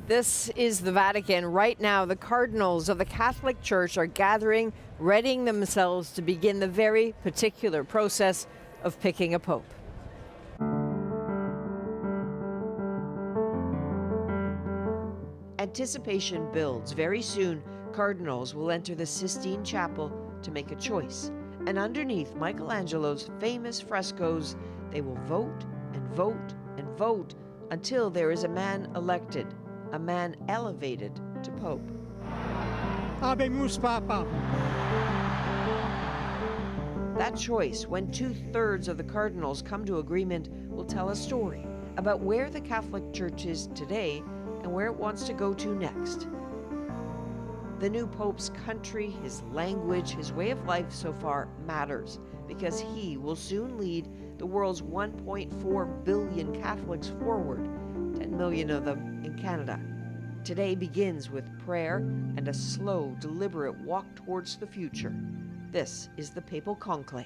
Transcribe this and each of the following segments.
This is the Vatican. Right now, the cardinals of the Catholic Church are gathering, readying themselves to begin the very particular process of picking a pope. Anticipation builds. Very soon, cardinals will enter the Sistine Chapel to make a choice. And underneath Michelangelo's famous frescoes, they will vote and vote and vote until there is a man elected, a man elevated to pope. Habemus Papa. That choice, when 2/3 of the cardinals come to agreement, will tell a story about where the Catholic Church is today and where it wants to go to next. The new pope's country, his language, his way of life so far matters because he will soon lead the world's 1.4 billion Catholics forward, 10 million of them in Canada. Today begins with prayer and a slow, deliberate walk towards the future. This is the Papal Conclave.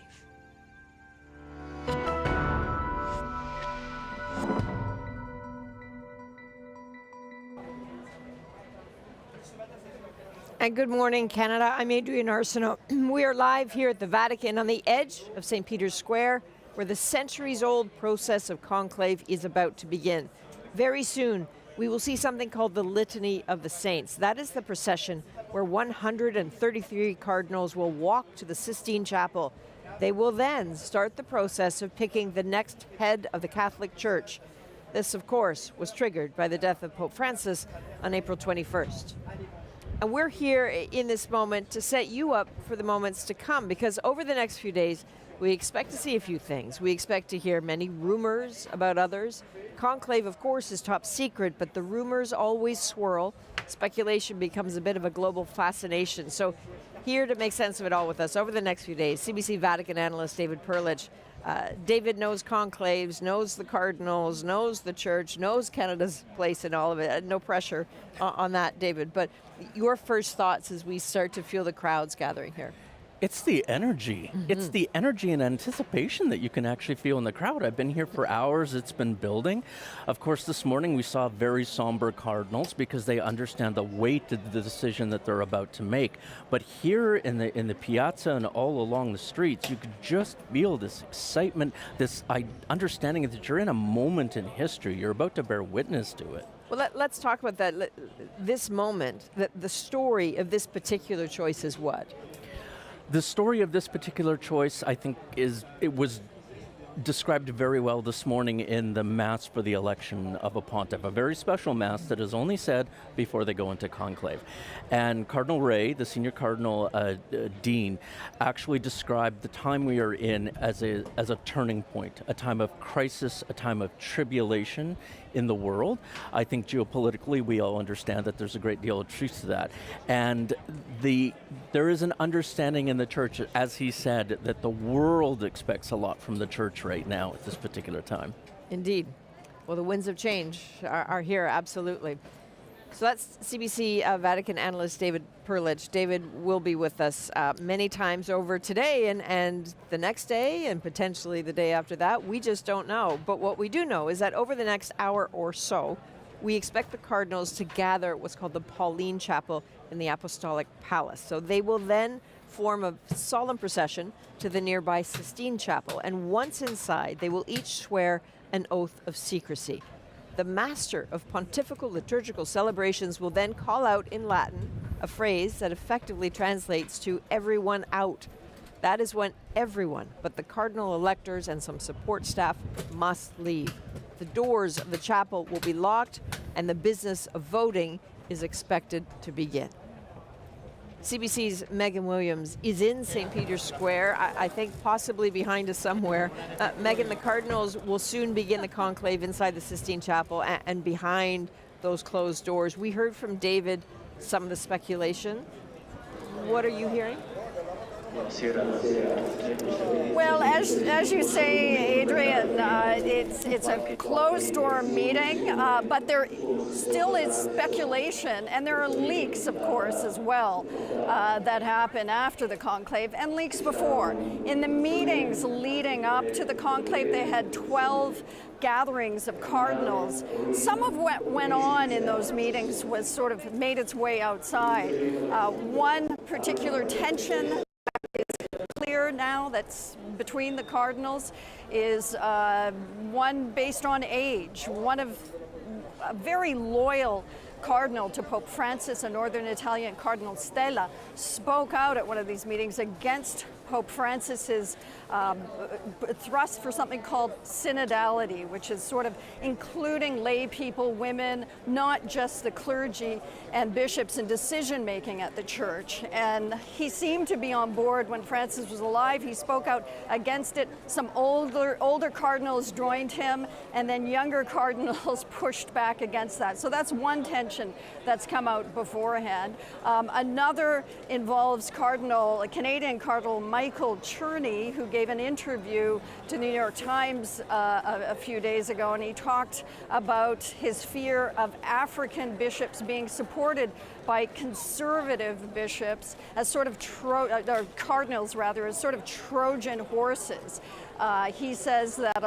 And good morning, Canada. I'm Adrienne Arsenault. We are live here at the Vatican on the edge of St. Peter's Square, where the centuries-old process of conclave is about to begin. Very soon, we will see something called the Litany of the Saints. That is the procession where 133 cardinals will walk to the Sistine Chapel. They will then start the process of picking the next head of the Catholic Church. This, of course, was triggered by the death of Pope Francis on April 21st. And we're here in this moment to set you up for the moments to come, because over the next few days, we expect to see a few things. We expect to hear many rumors about others. Conclave, of course, is top secret, but the rumors always swirl. Speculation becomes a bit of a global fascination. So here to make sense of it all with us over the next few days, CBC Vatican analyst David Perlich. David knows conclaves, knows the cardinals, knows the church, knows Canada's place in all of it. No pressure on that, David. But your first thoughts as we start to feel the crowds gathering here? It's the energy. Mm-hmm. It's the energy and anticipation that you can actually feel in the crowd. I've been here for hours. It's been building. Of course, this morning we saw very somber cardinals because they understand the weight of the decision that they're about to make. But here in the piazza and all along the streets, you could just feel this excitement, this understanding that you're in a moment in history. You're about to bear witness to it. Well, let's talk about that. This moment, the story of this particular choice is what? The story of this particular choice, I think, it was described very well this morning in the Mass for the election of a pontiff, a very special Mass that is only said before they go into conclave. And Cardinal Ray, the senior Cardinal Dean, actually described the time we are in as a turning point, a time of crisis, a time of tribulation in the world. I think geopolitically we all understand that there's a great deal of truth to that. And there is an understanding in the church, as he said, that the world expects a lot from the church right now at this particular time. Indeed. Well, the winds of change are here, absolutely. So that's CBC Vatican analyst David Perlich. David will be with us many times over today and the next day and potentially the day after that. We just don't know. But what we do know is that over the next hour or so, we expect the cardinals to gather at what's called the Pauline Chapel in the Apostolic Palace. So they will then form a solemn procession to the nearby Sistine Chapel. And once inside, they will each swear an oath of secrecy. The master of pontifical liturgical celebrations will then call out in Latin a phrase that effectively translates to everyone out. That is when everyone but the cardinal electors and some support staff must leave. The doors of the chapel will be locked and the business of voting is expected to begin. CBC's Megan Williams is in St. Peter's Square, I think possibly behind us somewhere. Megan, the Cardinals will soon begin the conclave inside the Sistine Chapel and behind those closed doors. We heard from David some of the speculation. What are you hearing? Well, as you say, Adrienne, it's a closed-door meeting, but there still is speculation, and there are leaks, of course, as well, that happen after the conclave, and leaks before. In the meetings leading up to the conclave, they had 12 gatherings of cardinals. Some of what went on in those meetings was sort of made its way outside. One particular tension clear now that's between the cardinals is one based on age. One of a very loyal cardinal to Pope Francis, a northern Italian Cardinal Stella, spoke out at one of these meetings against Pope Francis's thrust for something called synodality, which is sort of including lay people, women, not just the clergy and bishops in decision making at the church. And he seemed to be on board when Francis was alive. He spoke out against it. Some older cardinals joined him, and then younger cardinals pushed back against that. So that's one tension that's come out beforehand. Another involves a Canadian Cardinal Michael Cherney, who gave an interview to the New York Times a few days ago, and he talked about his fear of African bishops being supported by conservative bishops as sort of or cardinals rather, as sort of Trojan horses. He says that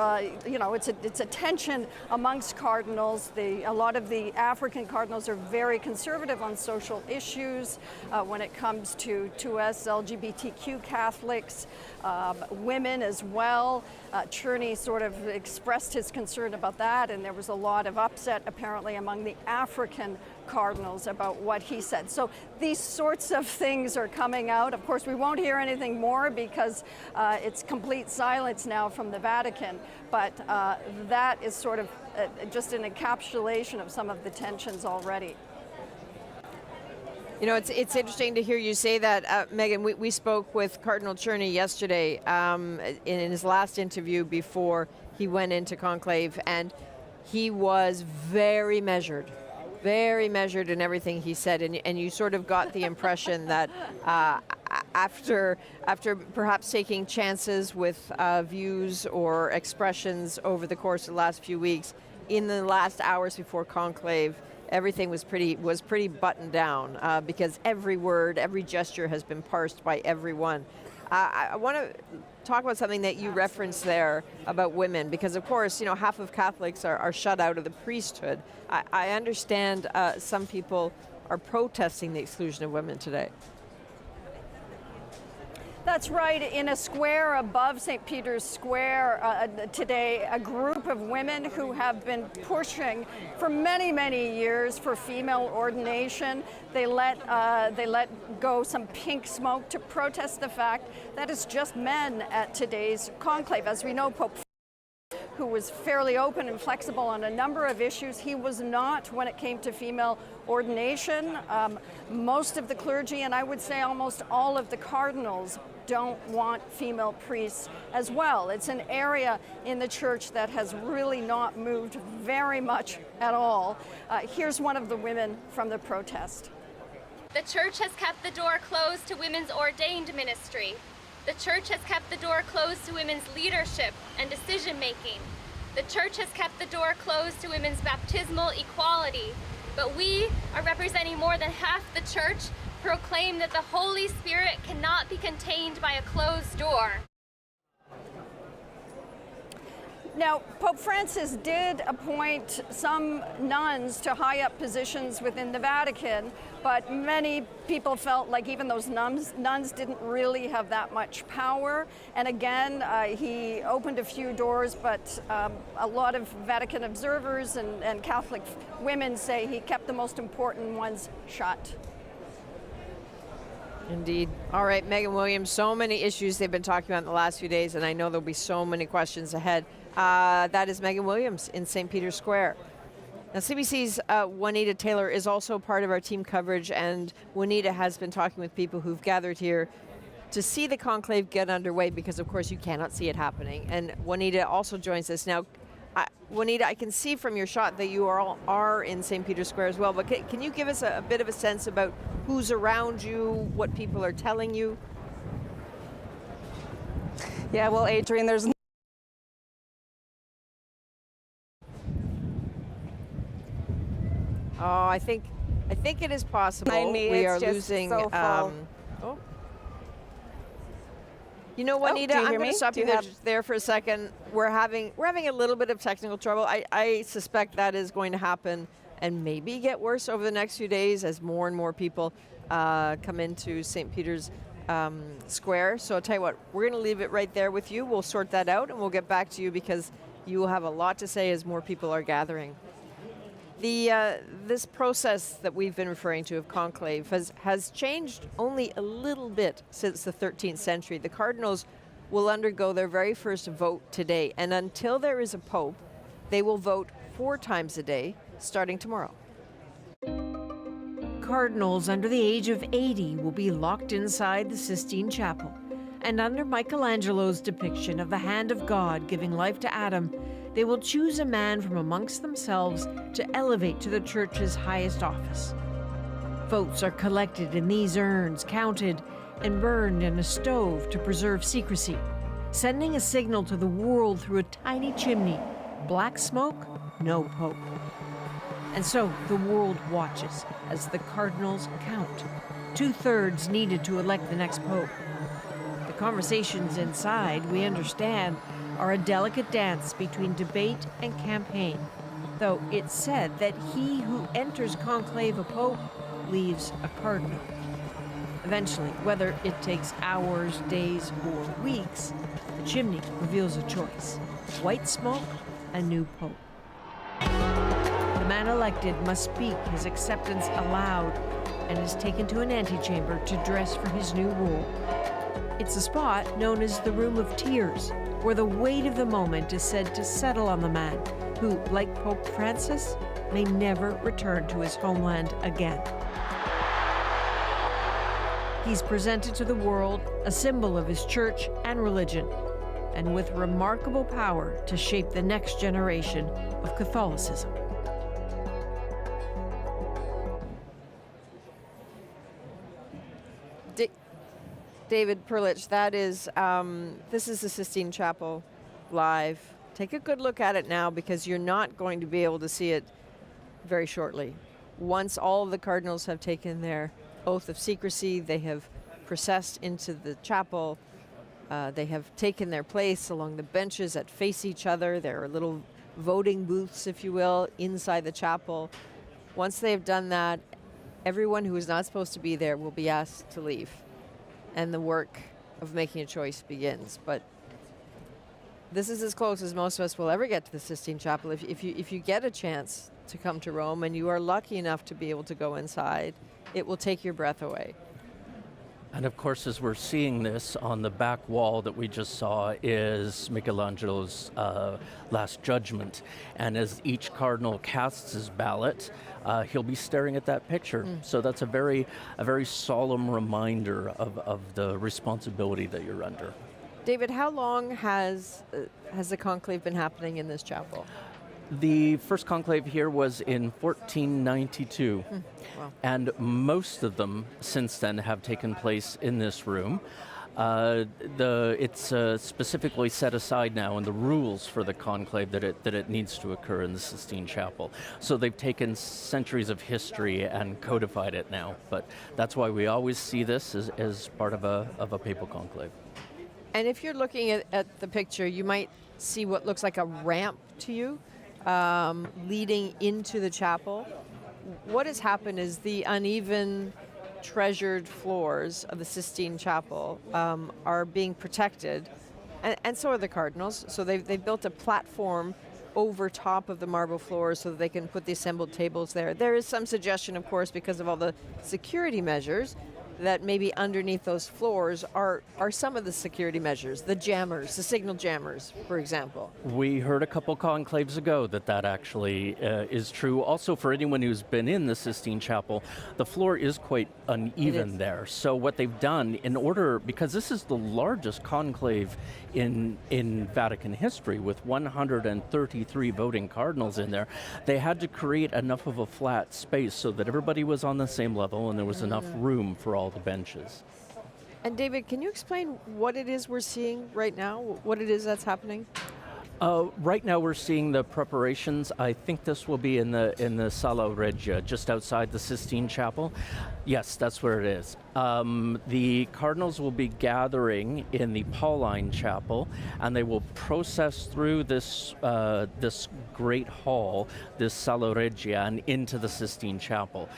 it's a tension amongst cardinals. A lot of the African cardinals are very conservative on social issues when it comes to us LGBTQ Catholics, women as well. Cherney sort of expressed his concern about that, and there was a lot of upset apparently among the African cardinals about what he said. So these sorts of things are coming out. Of course, we won't hear anything more because it's complete silence now from the Vatican, but that is sort of just an encapsulation of some of the tensions already. You know, it's interesting to hear you say that, Megan. We spoke with Cardinal Cherney yesterday in his last interview before he went into conclave, and he was very measured in everything he said, and you sort of got the impression that after perhaps taking chances with views or expressions over the course of the last few weeks, in the last hours before conclave, everything was pretty buttoned down because every word, every gesture has been parsed by everyone. I want to talk about something that you referenced there about women, because of course, you know, half of Catholics are shut out of the priesthood. I understand some people are protesting the exclusion of women today. That's right. In a square above St. Peter's Square today, a group of women who have been pushing for many, many years for female ordination. They let go some pink smoke to protest the fact that it's just men at today's conclave. As we know, Pope, who was fairly open and flexible on a number of issues, he was not when it came to female ordination. Most of the clergy, and I would say almost all of the cardinals, don't want female priests as well. It's an area in the church that has really not moved very much at all. Here's one of the women from the protest. The church has kept the door closed to women's ordained ministry. The church has kept the door closed to women's leadership and decision-making. The church has kept the door closed to women's baptismal equality. But we are representing more than half the church, proclaim that the Holy Spirit cannot be contained by a closed door. Now, Pope Francis did appoint some nuns to high-up positions within the Vatican, but many people felt like even those nuns didn't really have that much power. And again, he opened a few doors, but a lot of Vatican observers and Catholic women say he kept the most important ones shut. Indeed. All right, Megan Williams, so many issues they've been talking about in the last few days, and I know there'll be so many questions ahead. That is Megan Williams in St. Peter's Square. Now, CBC's Juanita Taylor is also part of our team coverage, and Juanita has been talking with people who've gathered here to see the conclave get underway, because of course you cannot see it happening. And Juanita also joins us now. Juanita, I can see from your shot that you are in St. Peter's Square as well, but can you give us a bit of a sense about who's around you, what people are telling you? Yeah, well, Adrienne, there's Oh, I think it is possible. Behind me, We it's are just losing. so full. Oh. You know, Juanita, do you I'm hear going me? to stop Do you you there for a second. We're having a little bit of technical trouble. I suspect that is going to happen and maybe get worse over the next few days as more and more people come into St. Peter's Square. So I'll tell you what, we're going to leave it right there with you. We'll sort that out and we'll get back to you because you will have a lot to say as more people are gathering. This process that we've been referring to of conclave has changed only a little bit since the 13th century. The cardinals will undergo their very first vote today, and until there is a pope, they will vote 4 times a day, starting tomorrow. Cardinals under the age of 80 will be locked inside the Sistine Chapel, and under Michelangelo's depiction of the hand of God giving life to Adam, they will choose a man from amongst themselves to elevate to the church's highest office. Votes are collected in these urns, counted, and burned in a stove to preserve secrecy, sending a signal to the world through a tiny chimney. Black smoke, no pope. And so the world watches as the cardinals count. 2/3 needed to elect the next pope. The conversations inside, we understand, are a delicate dance between debate and campaign, though it's said that he who enters conclave a pope leaves a cardinal. Eventually, whether it takes hours, days, or weeks, the chimney reveals a choice. White smoke, a new pope. The man elected must speak his acceptance aloud and is taken to an antechamber to dress for his new role. It's a spot known as the Room of Tears, where the weight of the moment is said to settle on the man, who, like Pope Francis, may never return to his homeland again. He's presented to the world a symbol of his church and religion, and with remarkable power to shape the next generation of Catholicism. David Perlich, that is, this is the Sistine Chapel live. Take a good look at it now because you're not going to be able to see it very shortly. Once all of the cardinals have taken their oath of secrecy, they have processed into the chapel, they have taken their place along the benches that face each other. There are little voting booths, if you will, inside the chapel. Once they've done that, everyone who is not supposed to be there will be asked to leave, and the work of making a choice begins. But this is as close as most of us will ever get to the Sistine Chapel. If you get a chance to come to Rome and you are lucky enough to be able to go inside, it will take your breath away. And of course, as we're seeing this, on the back wall that we just saw is Michelangelo's Last Judgment. And as each cardinal casts his ballot, he'll be staring at that picture. So that's a very solemn reminder of the responsibility that you're under. David, how long has the conclave been happening in this chapel? The first conclave here was in 1492, Wow. and most of them since then have taken place in this room. It's specifically set aside now in the rules for the conclave that it needs to occur in the Sistine Chapel. So they've taken centuries of history and codified it now, but that's why we always see this as part of a papal conclave. And if you're looking at the picture, you might see what looks like a ramp to you leading into the chapel. What has happened is the uneven, treasured floors of the Sistine Chapel are being protected, and so are the cardinals. So they've built a platform over top of the marble floors so that they can put the assembled tables there. There is some suggestion, of course, because of all the security measures, that maybe underneath those floors are some of the security measures, the jammers, the signal jammers, for example. We heard a couple conclaves ago that actually is true. Also, for anyone who's been in the Sistine Chapel, the floor is quite uneven there. So what they've done, in order, because this is the largest conclave in Vatican history with 133 voting cardinals in there, they had to create enough of a flat space so that everybody was on the same level and there was enough room for all the benches. And David, can you explain what it is we're seeing right now? What it is that's happening? Right now we're seeing the preparations. I think this will be in the Sala Regia, just outside the Sistine Chapel. Yes, that's where it is. The cardinals will be gathering in the Pauline Chapel, and they will process through this great hall, this Sala Regia, and into the Sistine Chapel.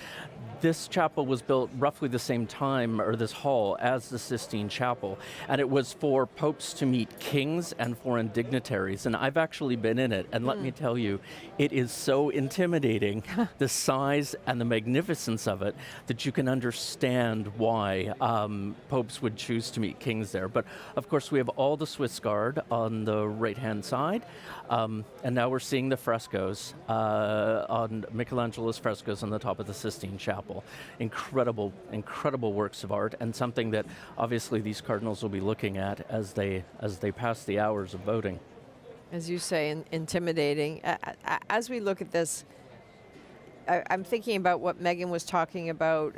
This chapel was built roughly the same time, or this hall, as the Sistine Chapel, and it was for popes to meet kings and foreign dignitaries, and I've actually been in it, and let me tell you, it is so intimidating, the size and the magnificence of it, that you can understand why popes would choose to meet kings there. But of course we have all the Swiss Guard on the right-hand side, and now we're seeing the frescoes, on Michelangelo's frescoes on the top of the Sistine Chapel. Incredible, incredible works of art, and something that obviously these cardinals will be looking at as they pass the hours of voting. As you say, intimidating. As we look at this, I'm thinking about what Megan was talking about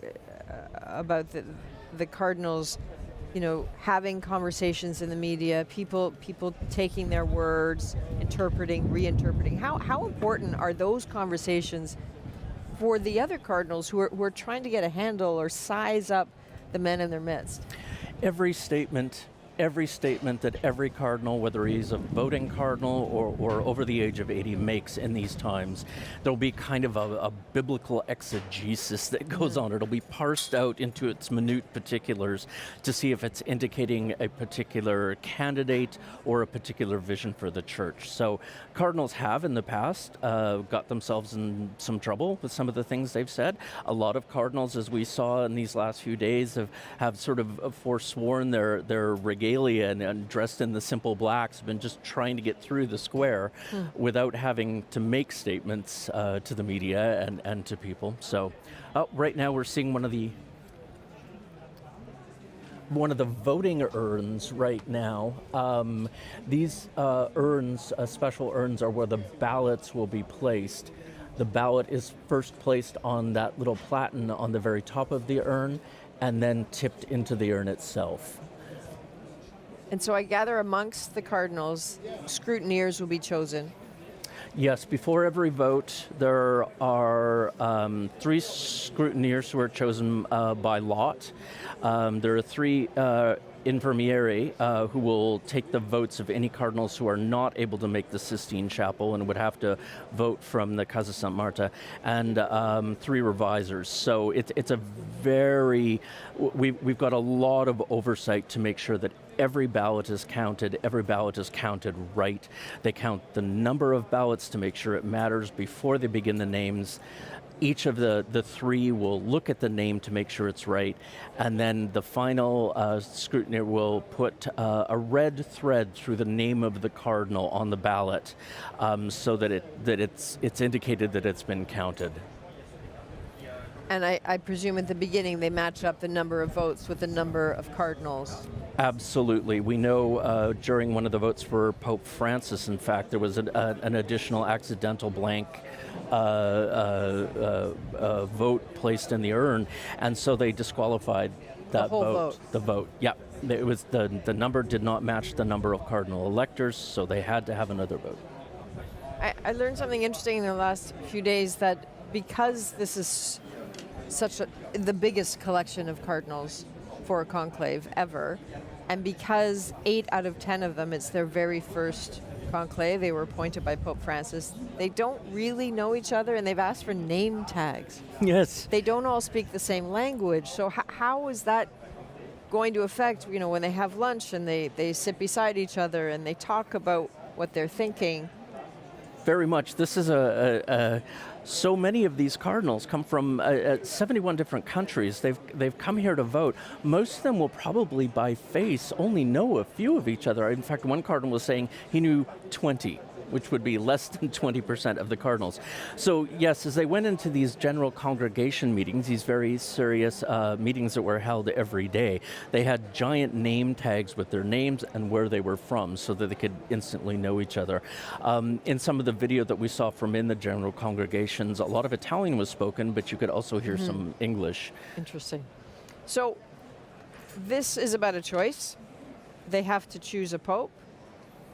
the cardinals, having conversations in the media, people taking their words, interpreting, reinterpreting. How important are those conversations for the other cardinals who are trying to get a handle or size up the men in their midst? Every statement that every cardinal, whether he's a voting cardinal or over the age of 80, makes in these times, there'll be kind of a biblical exegesis that goes on. It'll be parsed out into its minute particulars to see if it's indicating a particular candidate or a particular vision for the church. So cardinals have in the past got themselves in some trouble with some of the things they've said. A lot of cardinals, as we saw in these last few days, have sort of forsworn their regalia and dressed in the simple blacks, have been just trying to get through the square without having to make statements to the media and to people. So right now we're seeing one of the voting urns right now. These urns, special urns, are where the ballots will be placed. The ballot is first placed on that little platen on the very top of the urn and then tipped into the urn itself. And so I gather amongst the cardinals, scrutineers will be chosen. Yes, before every vote, there are 3 scrutineers who are chosen by lot. There are 3 infirmieri who will take the votes of any cardinals who are not able to make the Sistine Chapel and would have to vote from the Casa St. Marta, and 3 revisers. So it's a very, we've got a lot of oversight to make sure that every ballot is counted right. They count the number of ballots to make sure it matters before they begin the names. Each of the 3 will look at the name to make sure it's right, and then the final scrutineer will put a red thread through the name of the cardinal on the ballot, so that it's indicated that it's been counted. And I presume at the beginning they match up the number of votes with the number of cardinals. Absolutely. We know during one of the votes for Pope Francis, in fact, there was an additional accidental blank vote placed in the urn, and so they disqualified that vote. The vote. Yeah. It was the number did not match the number of cardinal electors, so they had to have another vote. I learned something interesting in the last few days, that because this is the biggest collection of cardinals for a conclave ever, and because 8 out of 10 of them, it's their very first conclave, they were appointed by Pope Francis, they don't really know each other, and they've asked for name tags. Yes. They don't all speak the same language, so how is that going to affect, when they have lunch and they sit beside each other and they talk about what they're thinking? Very much. This is so many of these cardinals come from 71 different countries. They've come here to vote. Most of them will probably by face only know a few of each other. In fact, one cardinal was saying he knew 20, which would be less than 20% of the cardinals. So yes, as they went into these general congregation meetings, these very serious meetings that were held every day, they had giant name tags with their names and where they were from so that they could instantly know each other. In some of the video that we saw from in the general congregations, a lot of Italian was spoken, but you could also hear some English. Interesting. So this is about a choice. They have to choose a pope.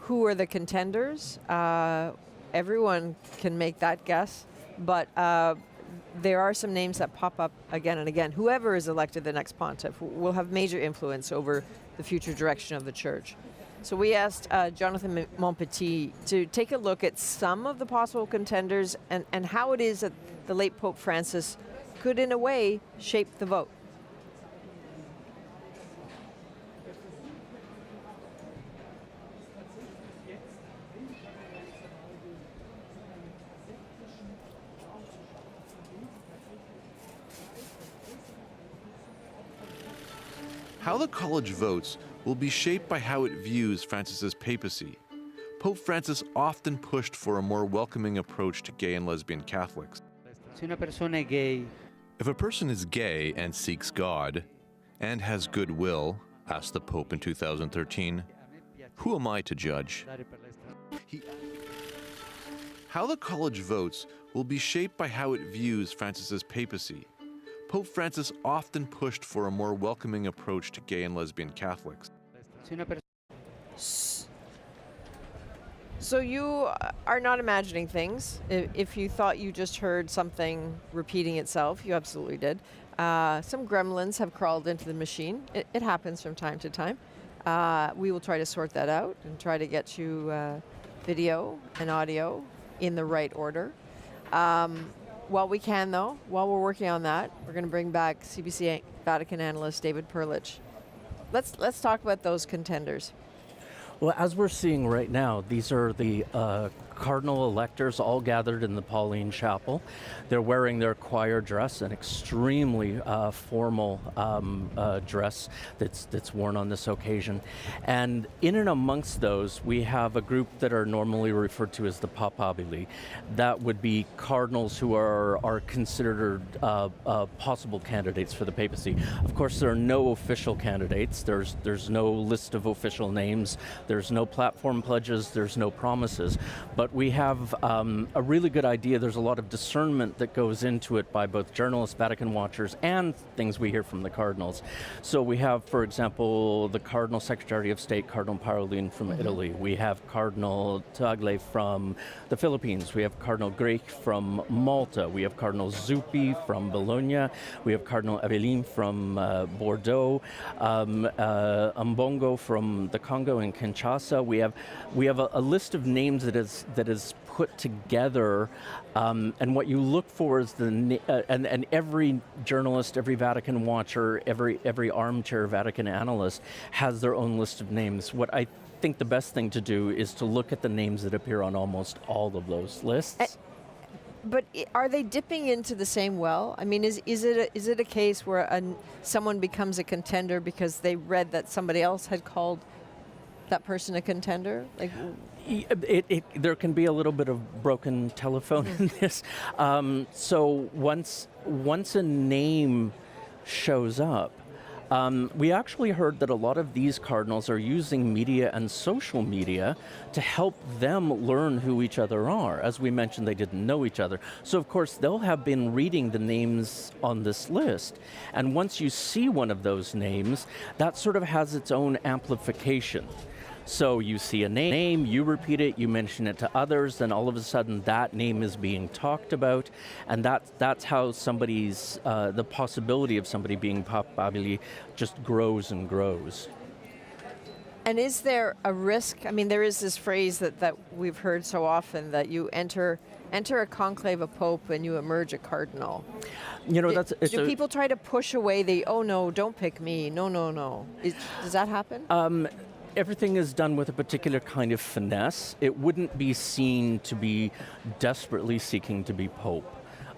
Who are the contenders? Everyone can make that guess, but there are some names that pop up again and again. Whoever is elected the next pontiff will have major influence over the future direction of the church. So we asked Jonathan Montpetit to take a look at some of the possible contenders and how it is that the late Pope Francis could, in a way, shape the vote. How the college votes will be shaped by how it views Francis's papacy. Pope Francis often pushed for a more welcoming approach to gay and lesbian Catholics. If a person is gay and seeks God and has goodwill, asked the Pope in 2013, who am I to judge? How the college votes will be shaped by how it views Francis's papacy. Pope Francis often pushed for a more welcoming approach to gay and lesbian Catholics. So you are not imagining things. If you thought you just heard something repeating itself, you absolutely did. Some gremlins have crawled into the machine. It happens from time to time. We will try to sort that out and try to get you video and audio in the right order. While we can, though, while we're working on that, we're going to bring back CBC Vatican analyst David Perlich. Let's talk about those contenders. Well, as we're seeing right now, these are the Cardinal electors all gathered in the Pauline Chapel. They're wearing their choir dress, an extremely formal dress that's worn on this occasion. And in and amongst those, we have a group that are normally referred to as the papabili. That would be cardinals who are considered possible candidates for the papacy. Of course, there are no official candidates. There's no list of official names. There's no platform pledges. There's no promises. But we have a really good idea. There's a lot of discernment that goes into it by both journalists, Vatican watchers, and things we hear from the cardinals. So we have, for example, the Cardinal Secretary of State, Cardinal Parolin from Italy. We have Cardinal Tagle from the Philippines. We have Cardinal Grech from Malta. We have Cardinal Zuppi from Bologna. We have Cardinal Abelin from Bordeaux. Mbongo from the Congo and Kinshasa. We have a list of names that is put together, and what you look for is and every journalist, every Vatican watcher, every armchair Vatican analyst has their own list of names. What I think the best thing to do is to look at the names that appear on almost all of those lists. But are they dipping into the same well? I mean, is it a case where someone becomes a contender because they read that somebody else had called that person a contender? Like, there can be a little bit of broken telephone in this. So once a name shows up, we actually heard that a lot of these cardinals are using media and social media to help them learn who each other are. As we mentioned, they didn't know each other. So of course, they'll have been reading the names on this list. And once you see one of those names, that sort of has its own amplification. So you see a name, you repeat it, you mention it to others, then all of a sudden that name is being talked about, and that's how somebody's, the possibility of somebody being papabili just grows and grows. and is there a risk? I mean, there is this phrase that we've heard so often, that you enter a conclave of pope and you emerge a cardinal. You know, do people try to push away the, oh no, don't pick me, no? Does that happen? Everything is done with a particular kind of finesse. It wouldn't be seen to be desperately seeking to be pope.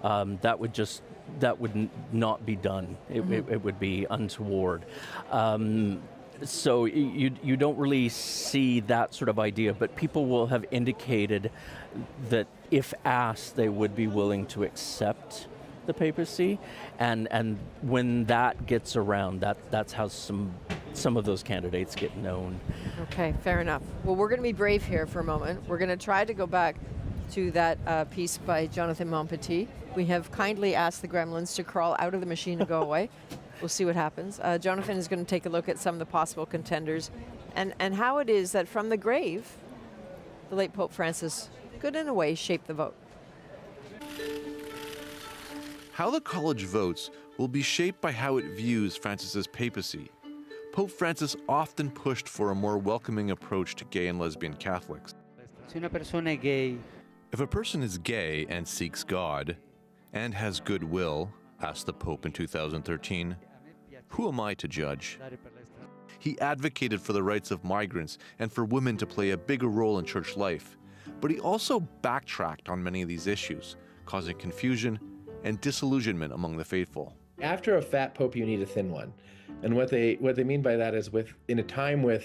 That would not be done. It would be untoward. So you don't really see that sort of idea, but people will have indicated that if asked, they would be willing to accept the papacy, and when that gets around, that's how some of those candidates get known. Okay, fair enough. Well, we're going to be brave here for a moment. We're going to try to go back to that piece by Jonathan Montpetit. We have kindly asked the gremlins to crawl out of the machine and go away. We'll see what happens. Jonathan is going to take a look at some of the possible contenders and how it is that from the grave, the late Pope Francis could, in a way, shape the vote. How the college votes will be shaped by how it views Francis's papacy. Pope Francis often pushed for a more welcoming approach to gay and lesbian Catholics. If a person is gay and seeks God and has goodwill, asked the Pope in 2013, who am I to judge? He advocated for the rights of migrants and for women to play a bigger role in church life, but he also backtracked on many of these issues, causing confusion and disillusionment among the faithful. After a fat pope, you need a thin one. And what they mean by that is in a time where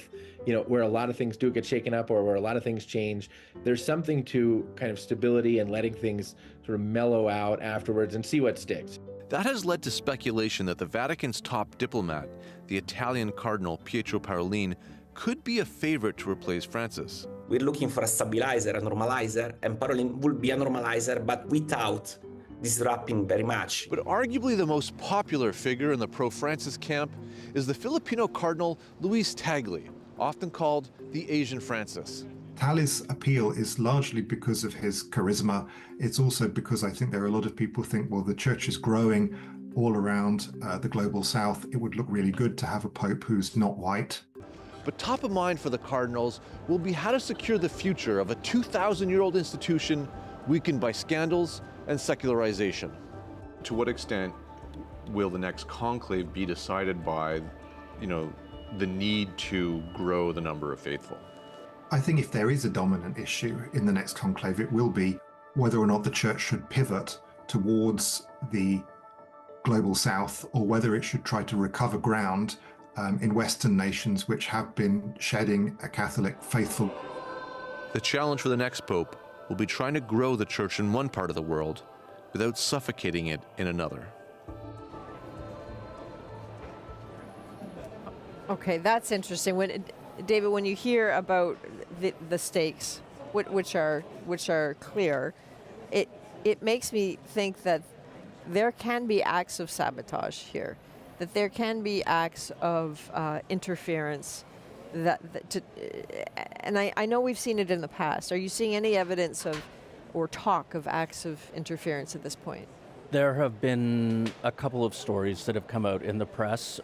a lot of things do get shaken up or where a lot of things change, there's something to kind of stability and letting things sort of mellow out afterwards and see what sticks. That has led to speculation that the Vatican's top diplomat, the Italian Cardinal Pietro Parolin, could be a favorite to replace Francis. We're looking for a stabilizer, a normalizer, and Parolin will be a normalizer, but without disrupting very much. But arguably the most popular figure in the pro-Francis camp is the Filipino Cardinal Luis Tagle, often called the Asian Francis. Tagle's appeal is largely because of his charisma. It's also because I think there are a lot of people who think, well, the church is growing all around the global south. It would look really good to have a pope who's not white. But top of mind for the cardinals will be how to secure the future of a 2,000-year-old institution weakened by scandals and secularization. To what extent will the next conclave be decided by, the need to grow the number of faithful? I think if there is a dominant issue in the next conclave, it will be whether or not the church should pivot towards the global south or whether it should try to recover ground in Western nations which have been shedding a Catholic faithful. The challenge for the next pope will be trying to grow the church in one part of the world without suffocating it in another. Okay, that's interesting. David, when you hear about the stakes, which are clear, it makes me think that there can be acts of sabotage here, that there can be acts of interference. And I know we've seen it in the past. Are you seeing any evidence of or talk of acts of interference at this point? There have been a couple of stories that have come out in the press,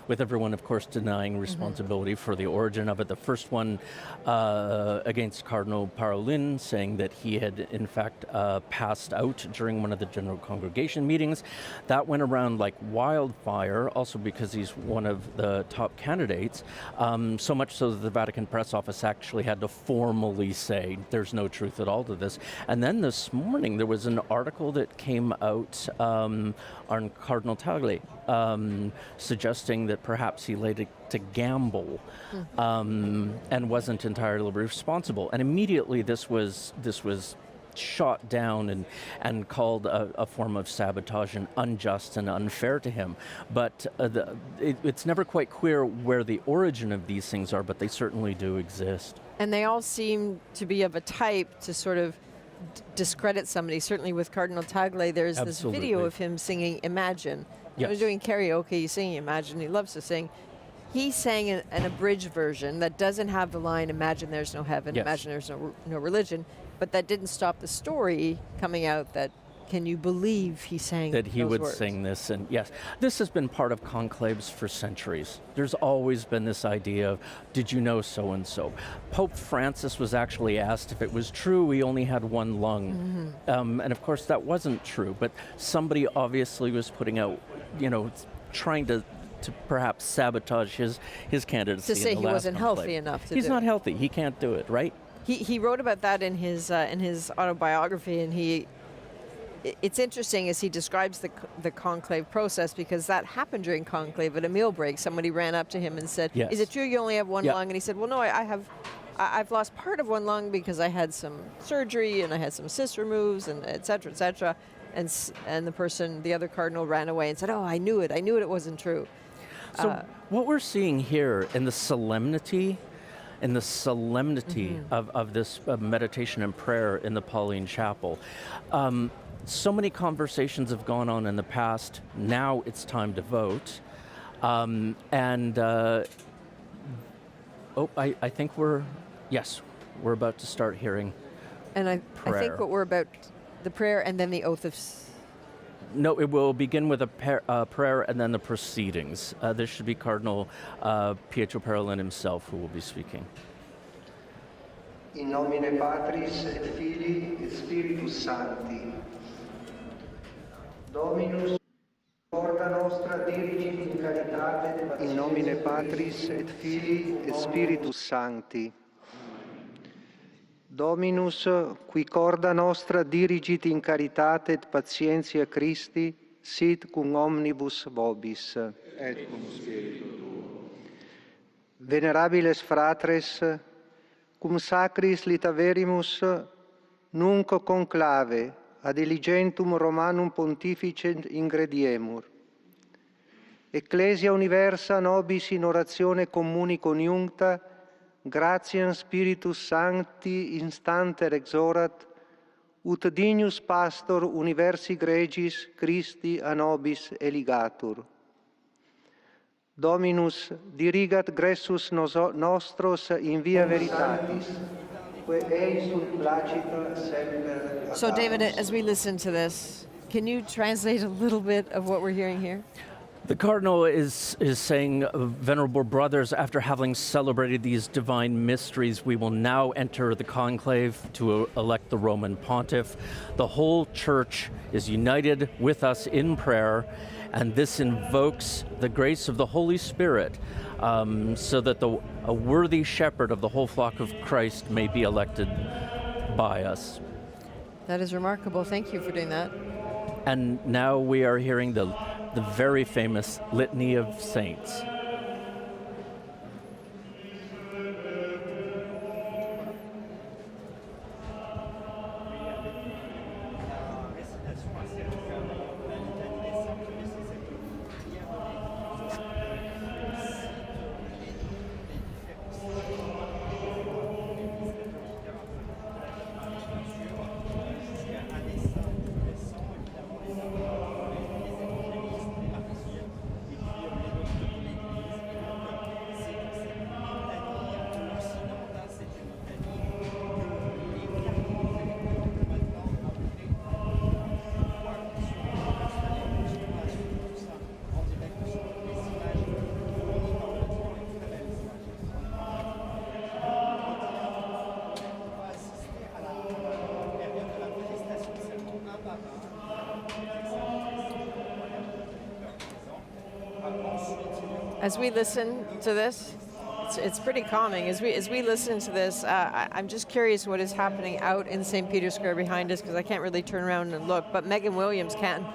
with everyone, of course, denying responsibility for the origin of it. The first one against Cardinal Parolin, saying that he had, in fact, passed out during one of the general congregation meetings. That went around like wildfire, also because he's one of the top candidates, so much so that the Vatican press office actually had to formally say there's no truth at all to this. And then this morning, there was an article that came out on Cardinal Tagle, suggesting that perhaps he laid it to gamble and wasn't entirely responsible. And immediately this was shot down and called a form of sabotage and unjust and unfair to him. But it's never quite clear where the origin of these things are, but they certainly do exist. And they all seem to be of a type to sort of discredit somebody. Certainly with Cardinal Tagle, there's this video of him singing Imagine. He was doing karaoke, he's singing Imagine, he loves to sing. He sang an abridged version that doesn't have the line, imagine there's no heaven, imagine there's no religion, but that didn't stop the story coming out that, can you believe he sang that he those would words? sing this? And yes, this has been part of conclaves for centuries. There's always been this idea of, did you know so-and-so? Pope Francis was actually asked if it was true he only had one lung. And of course that wasn't true, but somebody obviously was putting out, trying to perhaps sabotage his candidacy. To say in the he last wasn't conclave. healthy enough to He's do not it. healthy. He can't do it, right? He wrote about that in his autobiography, and it's interesting as he describes the conclave process, because that happened during conclave at a meal break. Somebody ran up to him and said, is it true you only have one lung? And he said, well, no, I've lost part of one lung because I had some surgery and I had some cysts removed and et cetera, et cetera. And the other cardinal ran away and said, oh, I knew it wasn't true. So what we're seeing here in the solemnity in the solemnity of this meditation and prayer in the Pauline Chapel. So many conversations have gone on in the past. Now it's time to vote. I think we're about to start hearing And I prayer. think what we're about, the prayer and then the oath of... No, it will begin with a prayer and then the proceedings. This should be Cardinal Pietro Parolin himself who will be speaking. In nomine Patris et Filii et Spiritus Sancti. Dominus corda nostra dirigit in caritate. In nomine Patris et Filii et Spiritus Sancti. Dominus, qui corda nostra dirigit in caritate et patientia Christi, sit cum omnibus vobis. Et cum spiritu tuo. Venerabiles fratres, cum sacris litaverimus, nunc conclave, ad diligentum Romanum Pontificem ingrediemur. Ecclesia universa nobis in oratione communi coniuncta, gratiam Spiritus Sancti instanter exorat, ut dignus pastor universi gregis Christi a nobis eligatur. Dominus dirigat gressus nostros in via veritatis, quae ei sunt placita semper. So David, as we listen to this, can you translate a little bit of what we're hearing here? The Cardinal is saying, Venerable Brothers, after having celebrated these divine mysteries, we will now enter the conclave to elect the Roman Pontiff. The whole Church is united with us in prayer, and this invokes the grace of the Holy Spirit so that a worthy shepherd of the whole flock of Christ may be elected by us. That is remarkable. Thank you for doing that. And now we are hearing the very famous Litany of Saints. As we listen to this, it's pretty calming. As we listen to this, I'm just curious what is happening out in St. Peter's Square behind us, because I can't really turn around and look, but Megan Williams can.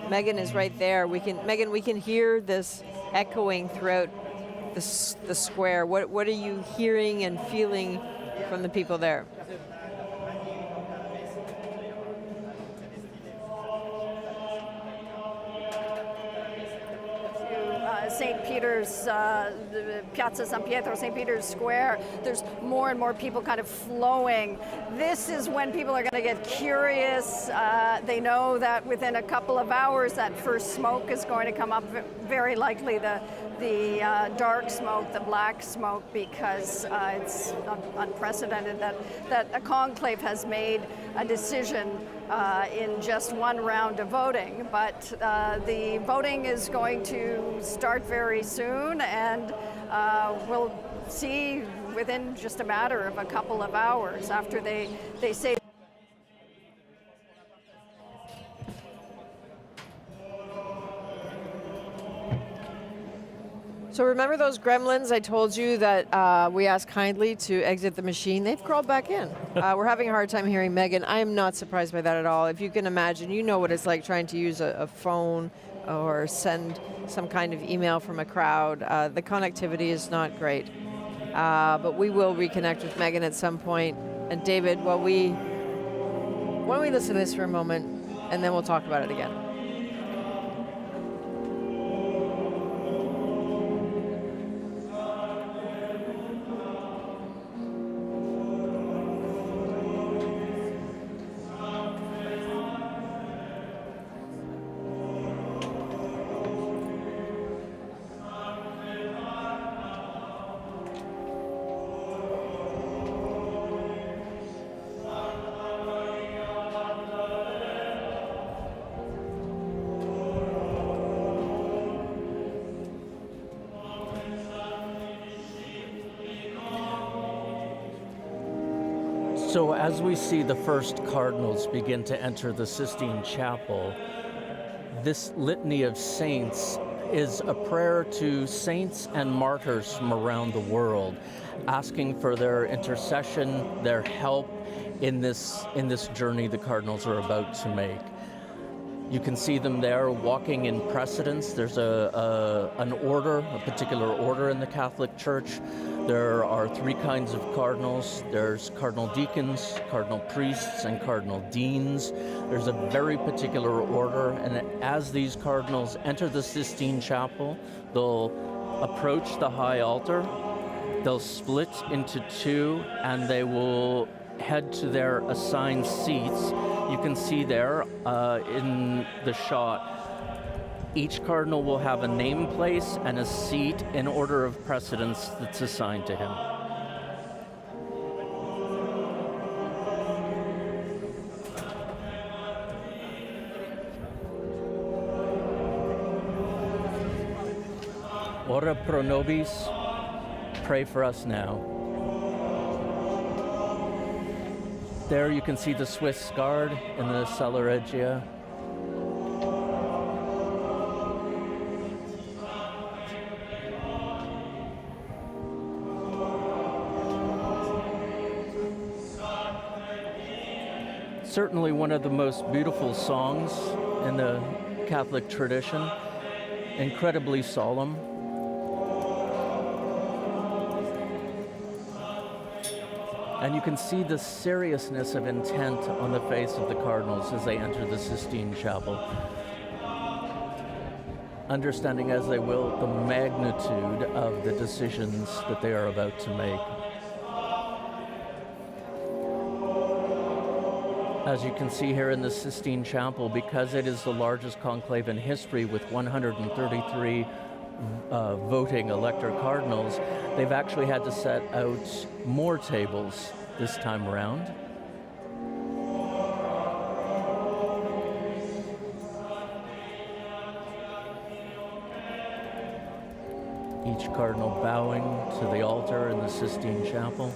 Megan is right there. We can hear this echoing throughout the square. What are you hearing and feeling from the people there? St. Peter's, Piazza San Pietro, St. Peter's Square, there's more and more people kind of flowing. This is when people are going to get curious. They know that within a couple of hours that first smoke is going to come up, very likely the dark smoke, the black smoke, because it's unprecedented that a conclave has made a decision in just one round of voting. But the voting is going to start very soon, and we'll see within just a matter of a couple of hours after they say. So remember those gremlins I told you that we asked kindly to exit the machine? They've crawled back in. We're having a hard time hearing Megan. I am not surprised by that at all. If you can imagine, you know what it's like trying to use a phone or send some kind of email from a crowd. The connectivity is not great. But we will reconnect with Megan at some point. And David, why don't we listen to this for a moment, and then we'll talk about it again. So as we see the first cardinals begin to enter the Sistine Chapel, this litany of saints is a prayer to saints and martyrs from around the world, asking for their intercession, their help in this journey the cardinals are about to make. You can see them there walking in precedence. There's an order, a particular order in the Catholic Church. There are three kinds of cardinals. There's cardinal deacons, cardinal priests, and cardinal deans. There's a very particular order, and as these cardinals enter the Sistine Chapel, they'll approach the high altar, they'll split into two, and they will head to their assigned seats. You can see there in the shot, each cardinal will have a name place and a seat in order of precedence that's assigned to him. Ora pro nobis, pray for us now. There you can see the Swiss Guard in the Sala Regia. Certainly one of the most beautiful songs in the Catholic tradition, incredibly solemn. And you can see the seriousness of intent on the face of the cardinals as they enter the Sistine Chapel, understanding as they will the magnitude of the decisions that they are about to make. As you can see here in the Sistine Chapel, because it is the largest conclave in history with 133 voting elector cardinals, they've actually had to set out more tables this time around. Each cardinal bowing to the altar in the Sistine Chapel.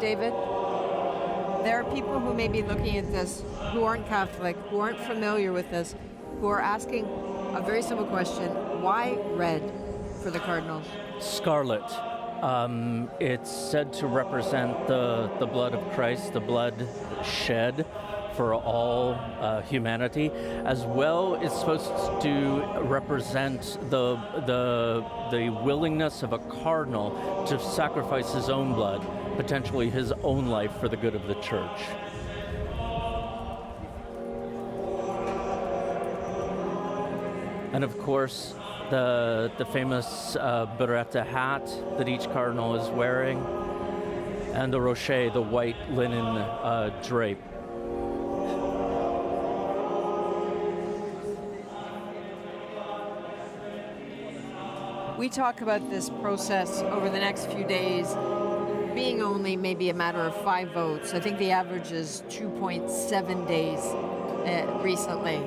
David, there are people who may be looking at this who aren't Catholic, who aren't familiar with this, who are asking a very simple question: why red for the cardinals? Scarlet. It's said to represent the blood of Christ, the blood shed for all humanity. As well, it's supposed to represent the willingness of a cardinal to sacrifice his own blood, potentially his own life, for the good of the church. And of course, the famous beretta hat that each cardinal is wearing, and the rocher, the white linen drape. We talk about this process over the next few days being only maybe a matter of 5 votes. I think the average is 2.7 days recently.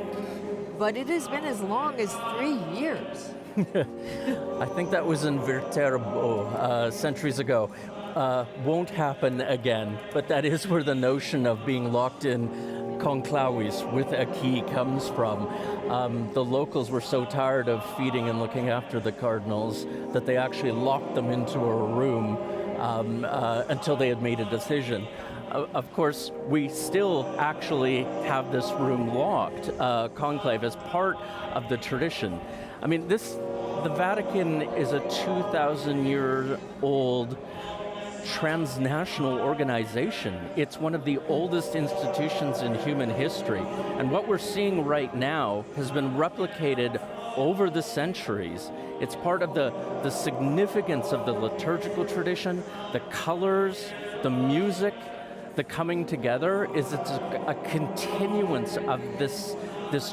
But it has been as long as 3 years. I think that was in Viterbo centuries ago. Won't happen again, but that is where the notion of being locked in conclaves with a key comes from. The locals were so tired of feeding and looking after the cardinals that they actually locked them into a room until they had made a decision. Of course, we still actually have this room locked, conclave, as part of the tradition. I mean, the Vatican is a 2,000-year-old transnational organization. It's one of the oldest institutions in human history. And what we're seeing right now has been replicated over the centuries. It's part of the significance of the liturgical tradition, the colors, the music, the coming together. It's a continuance of this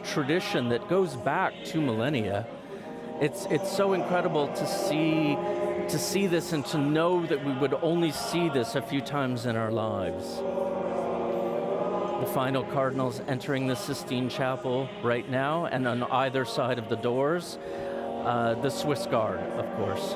tradition that goes back 2 millennia. It's so incredible to see this and to know that we would only see this a few times in our lives. The final cardinals entering the Sistine Chapel right now, and on either side of the doors, the Swiss Guard, of course.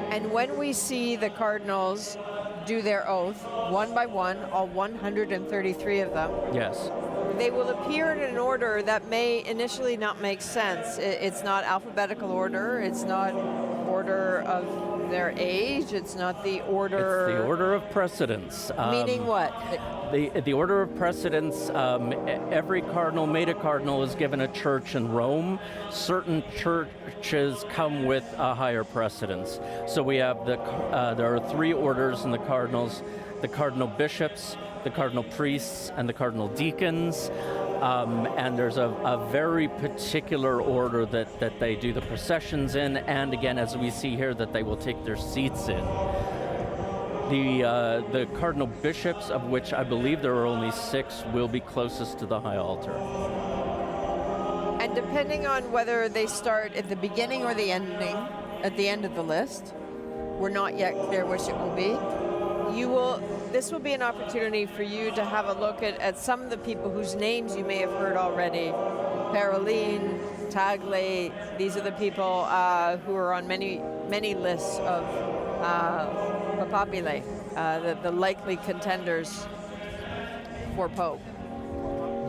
And when we see the cardinals do their oath, one by one, all 133 of them, yes, they will appear in an order that may initially not make sense. It's not alphabetical order, it's not order of their age, it's not the order... It's the order of precedence. Meaning what? The order of precedence, every cardinal made a cardinal is given a church in Rome. Certain churches come with a higher precedence. So we have there are three orders in the cardinals: the cardinal bishops, the cardinal priests, and the cardinal deacons. And there's a very particular order that they do the processions in, and again, as we see here, that they will take their seats in. The cardinal bishops, of which I believe there are only 6, will be closest to the high altar. And depending on whether they start at the beginning or the ending, at the end of the list, we're not yet clear which it will be. This will be an opportunity for you to have a look at some of the people whose names you may have heard already. Paroline, Tagle, these are the people who are on many lists of papabile, the likely contenders for Pope.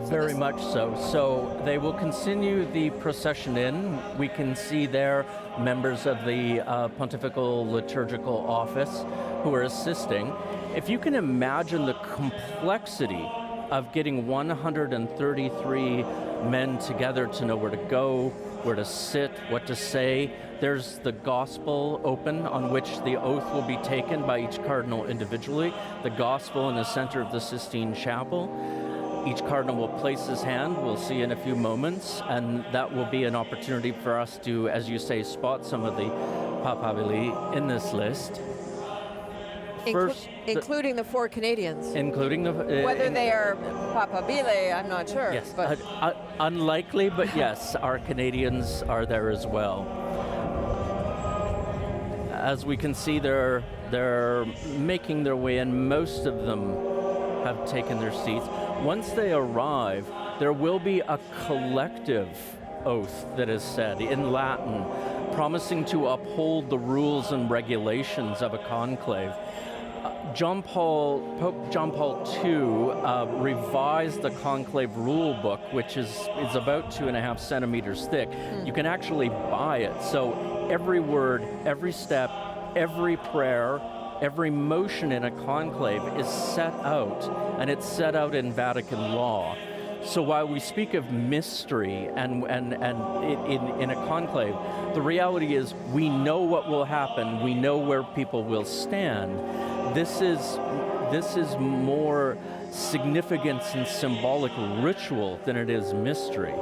Very much so. So they will continue the procession in. We can see there members of the Pontifical Liturgical Office who are assisting. If you can imagine the complexity of getting 133 men together to know where to go, where to sit, what to say. There's the gospel open on which the oath will be taken by each cardinal individually. The gospel in the center of the Sistine Chapel. Each cardinal will place his hand, we'll see in a few moments, and that will be an opportunity for us to, as you say, spot some of the papabili in this list. Including the 4 Canadians. Including the... Whether they are papabile, I'm not sure. Yes, but unlikely, but yes, our Canadians are there as well. As we can see, they're making their way in. Most of them have taken their seats. Once they arrive, there will be a collective oath that is said in Latin, promising to uphold the rules and regulations of a conclave. Pope John Paul II revised the conclave rule book, which is about 2.5 centimeters thick. You can actually buy it. So every word, every step, every prayer, every motion in a conclave is set out, and it's set out in Vatican law. So while we speak of mystery and in a conclave, the reality is we know what will happen. We know where people will stand. This is more significance and symbolic ritual than it is mystery.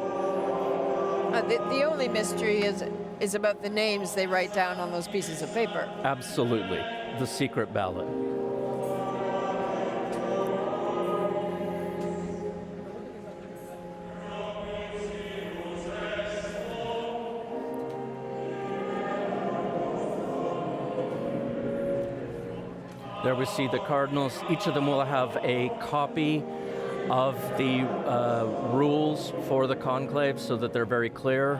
The only mystery is about the names they write down on those pieces of paper. Absolutely, the secret ballot. There we see the cardinals. Each of them will have a copy of the rules for the conclave so that they're very clear.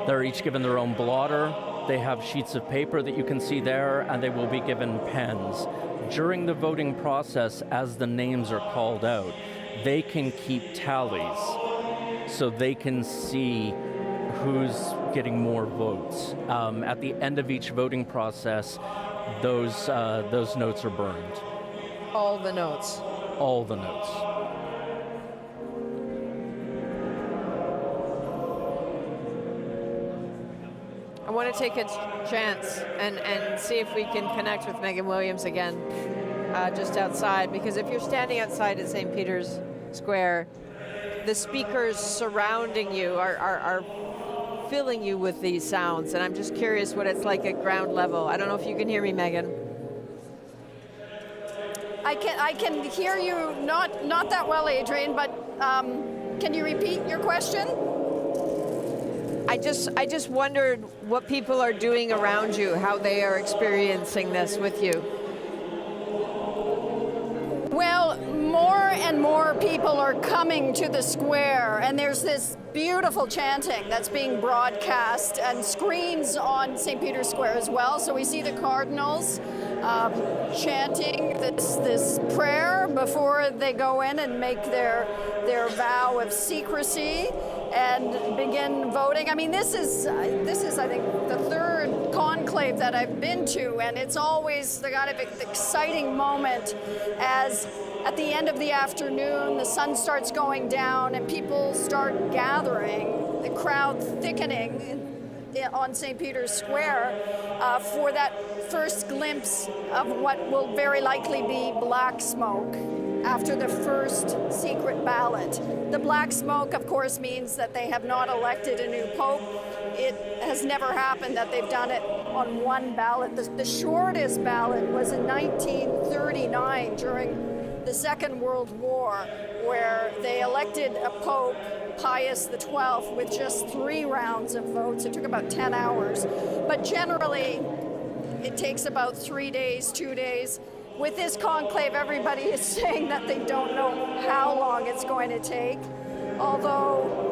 They're each given their own blotter. They have sheets of paper that you can see there, and they will be given pens. During the voting process, as the names are called out, they can keep tallies so they can see who's getting more votes. At the end of each voting process, those notes are burned. All the notes. All the notes. I want to take a chance and see if we can connect with Megan Williams again, just outside, because if you're standing outside at St. Peter's Square, the speakers surrounding you are filling you with these sounds, and I'm just curious what it's like at ground level. I don't know if you can hear me, Megan. I can hear you not that well, Adrienne, but can you repeat your question? I just wondered what people are doing around you, how they are experiencing this with you. Well, more and more people are coming to the square, and there's this beautiful chanting that's being broadcast and screens on St. Peter's Square as well. So we see the cardinals chanting this prayer before they go in and make their vow of secrecy and begin voting. I mean, this is I think the third conclave that I've been to, and it's always the kind of exciting moment as at the end of the afternoon the sun starts going down and people start gathering, the crowd thickening on St. Peter's Square for that first glimpse of what will very likely be black smoke after the first secret ballot. The black smoke, of course, means that they have not elected a new pope. It has never happened that they've done it on one ballot. The shortest ballot was in 1939 during the Second World War, where they elected a pope, Pius XII, with just 3 rounds of votes. It took about 10 hours. But generally, it takes about 3 days, 2 days. With this conclave, everybody is saying that they don't know how long it's going to take, although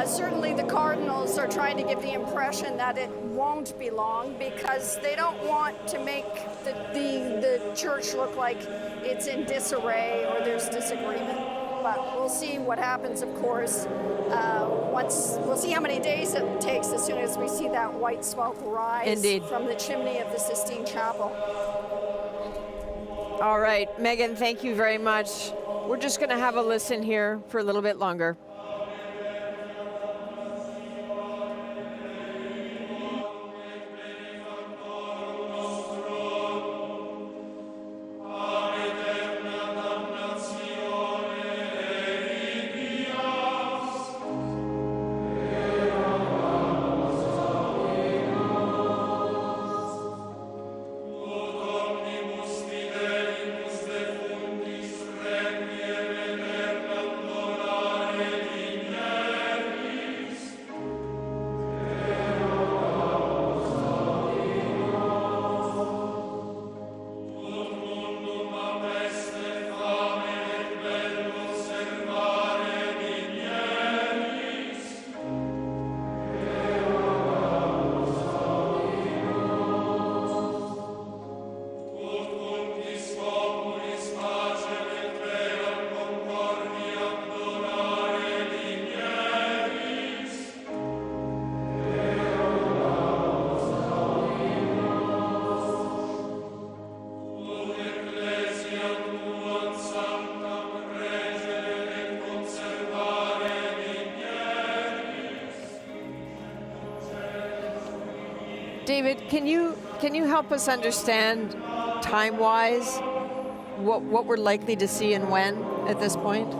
certainly the cardinals are trying to give the impression that it won't be long because they don't want to make the church look like it's in disarray or there's disagreement. But we'll see what happens, of course. We'll see how many days it takes as soon as we see that white smoke rise from the chimney of the Sistine Chapel. All right, Megan, thank you very much. We're just going to have a listen here for a little bit longer. David, can you help us understand time-wise what we're likely to see and when at this point?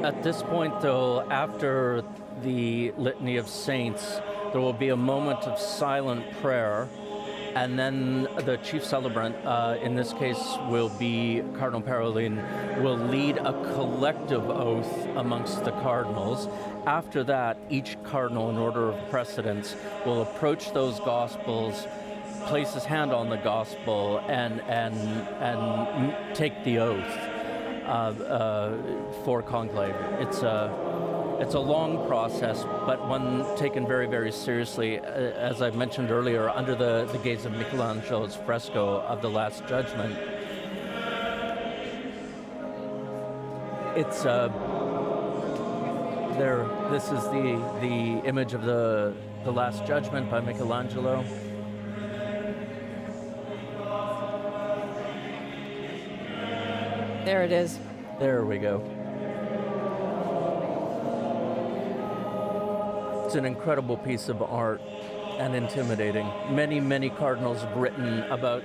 At this point, though, after the Litany of Saints, there will be a moment of silent prayer, and then the chief celebrant, in this case will be Cardinal Parolin, will lead a collective oath amongst the cardinals. After that, each cardinal, in order of precedence, will approach those gospels, place his hand on the gospel, and take the oath for conclave. It's a long process, but one taken very, very seriously, as I mentioned earlier, under the gaze of Michelangelo's fresco of the Last Judgment. It's there. This is the image of the Last Judgment by Michelangelo. There it is. There we go. It's an incredible piece of art and intimidating. Many, many cardinals have written about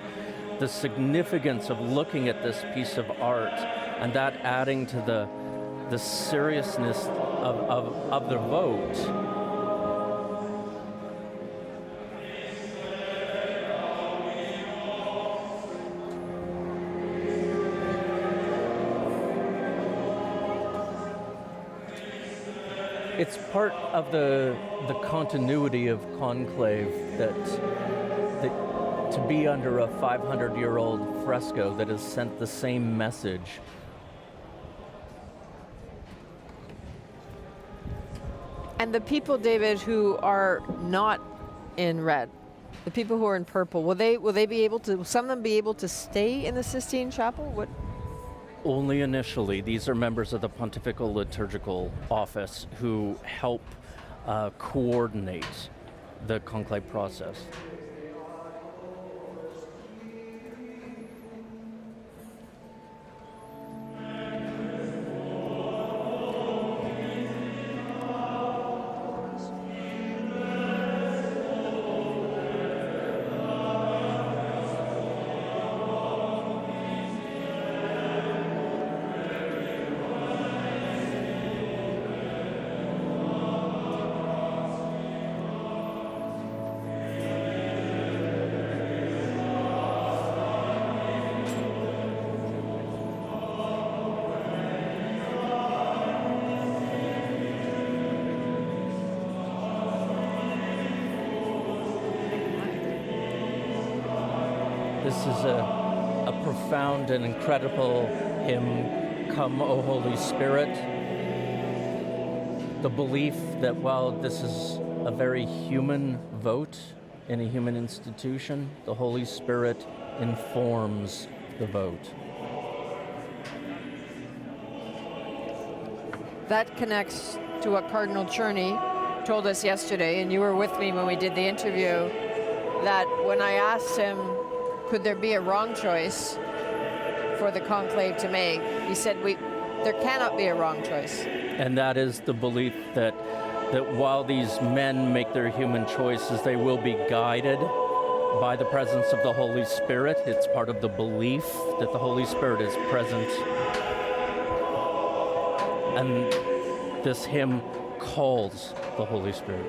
the significance of looking at this piece of art and that adding to the seriousness of the vote. It's part of the continuity of conclave that to be under a 500-year-old fresco that has sent the same message. And the people, David, who are not in red, the people who are in purple, will they be able to? Will some of them be able to stay in the Sistine Chapel? What? Only initially. These are members of the Pontifical Liturgical Office who help coordinate the conclave process. This is a profound and incredible hymn, Come, O Holy Spirit. The belief that while this is a very human vote in a human institution, the Holy Spirit informs the vote. That connects to what Cardinal Cherney told us yesterday, and you were with me when we did the interview, that when I asked him, could there be a wrong choice for the conclave to make, he said, there cannot be a wrong choice. And that is the belief that while these men make their human choices, they will be guided by the presence of the Holy Spirit. It's part of the belief that the Holy Spirit is present. And this hymn calls the Holy Spirit.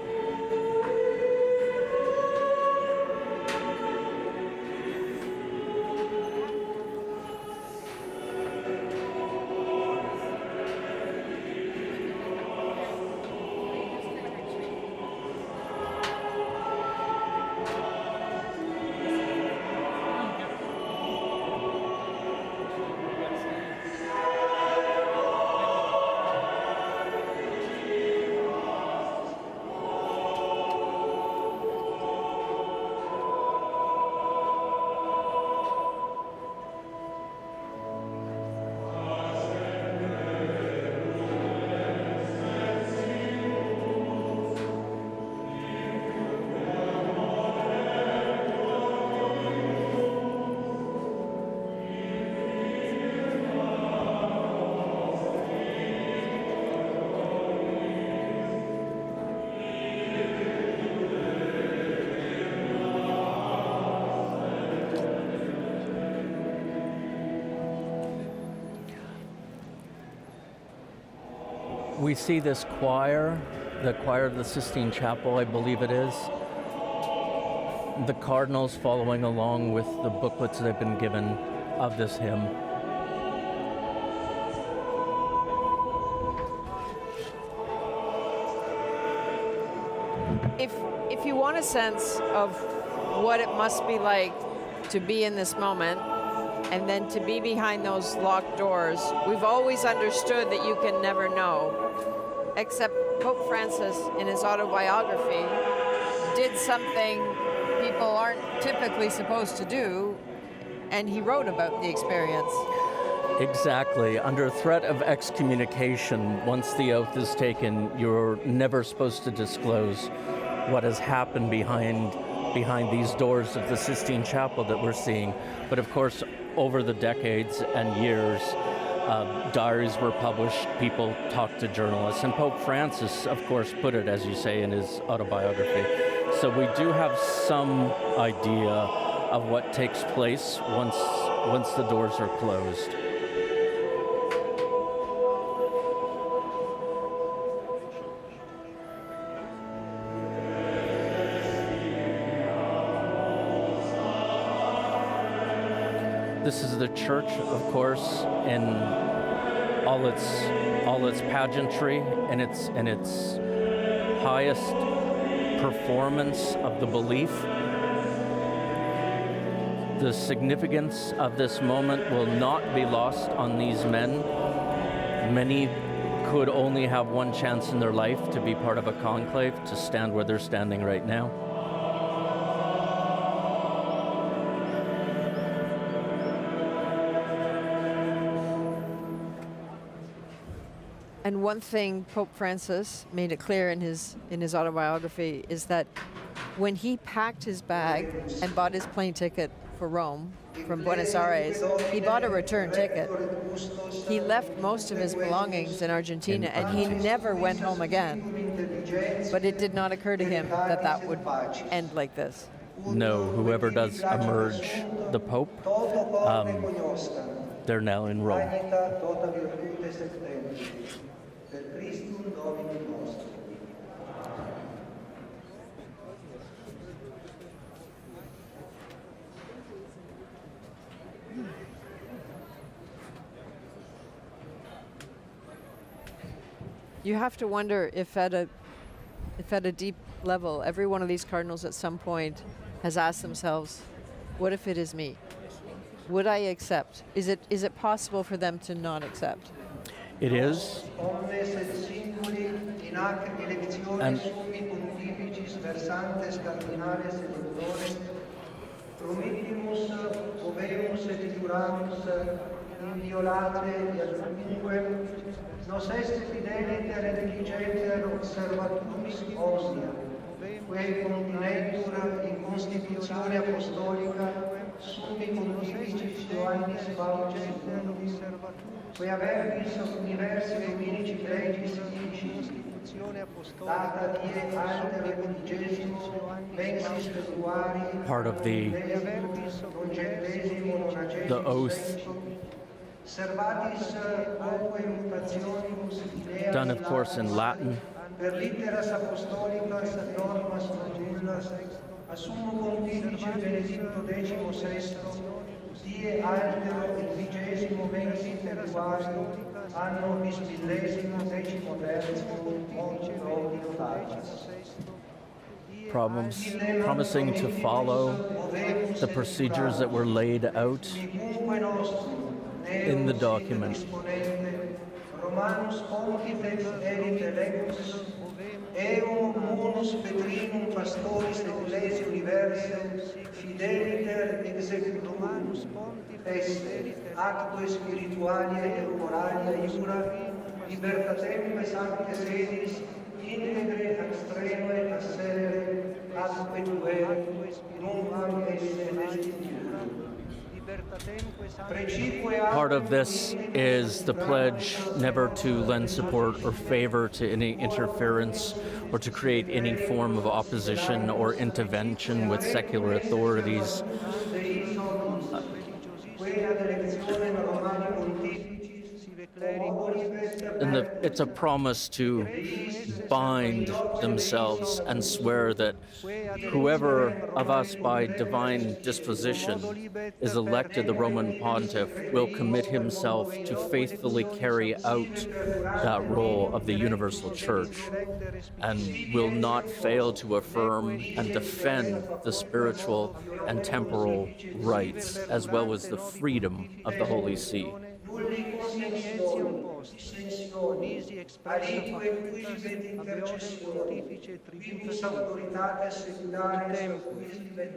We see this choir, the choir of the Sistine Chapel, I believe it is. The cardinals following along with the booklets they've been given of this hymn. If you want a sense of what it must be like to be in this moment, and then to be behind those locked doors, we've always understood that you can never know. Except Pope Francis, in his autobiography, did something people aren't typically supposed to do, and he wrote about the experience. Exactly. Under threat of excommunication, once the oath is taken, you're never supposed to disclose what has happened behind these doors of the Sistine Chapel that we're seeing. But of course, over the decades and years, diaries were published, people talked to journalists, and Pope Francis, of course, put it, as you say, in his autobiography. So we do have some idea of what takes place once the doors are closed. This is the church, of course, in all its pageantry and its highest performance of the belief. The significance of this moment will not be lost on these men. Many could only have one chance in their life to be part of a conclave, to stand where they're standing right now. And one thing Pope Francis made it clear in his autobiography is that when he packed his bag and bought his plane ticket for Rome from Buenos Aires, he bought a return ticket. He left most of his belongings in Argentina and he never went home again. But it did not occur to him that that would end like this. No, whoever does emerge the Pope, they're now in Rome. You have to wonder if at a deep level, every one of these cardinals at some point has asked themselves, what if it is me? Would I accept? Is it possible for them to not accept? It is. And nos est fideliter et diligenter observatus omnia, quae continetur in constitutione apostolica summi pontificis Ioannis Paulus, quae avertis universi dominici legis ici, data die alter quinquagesimo mensis februari, part of the oath done, of course, in Latin. Per litteras apostolicas normas notullas, a summo pontifice Benedicto XVI, die altero il 20º mensis februario, anno bis millesimo decimo terzo, motu facis. Promising to follow the procedures that were laid out in the document. Romanus pontifex erit electus, eum munus petrinum pastoris ecclesiae universae, fideliter executum est, acto spiritualia et moralia iura, libertatem sancte sedis, integre extreme asserere, atque tuere, nunquam esse restitutum. Part of this is the pledge never to lend support or favor to any interference or to create any form of opposition or intervention with secular authorities. And it's a promise to bind themselves and swear that whoever of us by divine disposition is elected the Roman pontiff will commit himself to faithfully carry out that role of the universal church and will not fail to affirm and defend the spiritual and temporal rights as well as the freedom of the Holy See.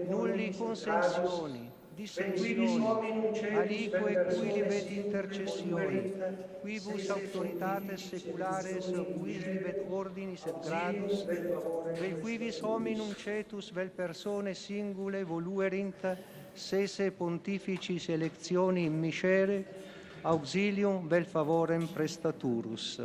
Nulli consensioni, dissensioni, alique quilibet intercessioni, quibus autoritates seculares quis libet ordinis et gradus, vel quivis hominum cetus vel persone singulae voluerint sese pontificis electioni immiscere, auxilium vel favorem prestaturus.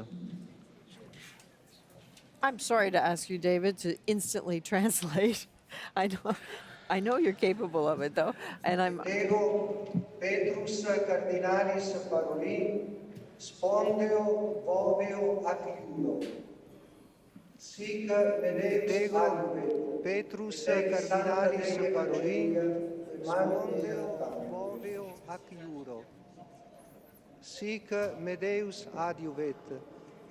I'm sorry to ask you, David, to instantly translate. I know you're capable of it, though, and I'm. Ego Petrus Cardinalis Paroli, spondeo oveo acciulo. Sic venetis alve. Petrus Cardinalis Paroli, spondeo oveo acciuro. sic me Deus adiuvet,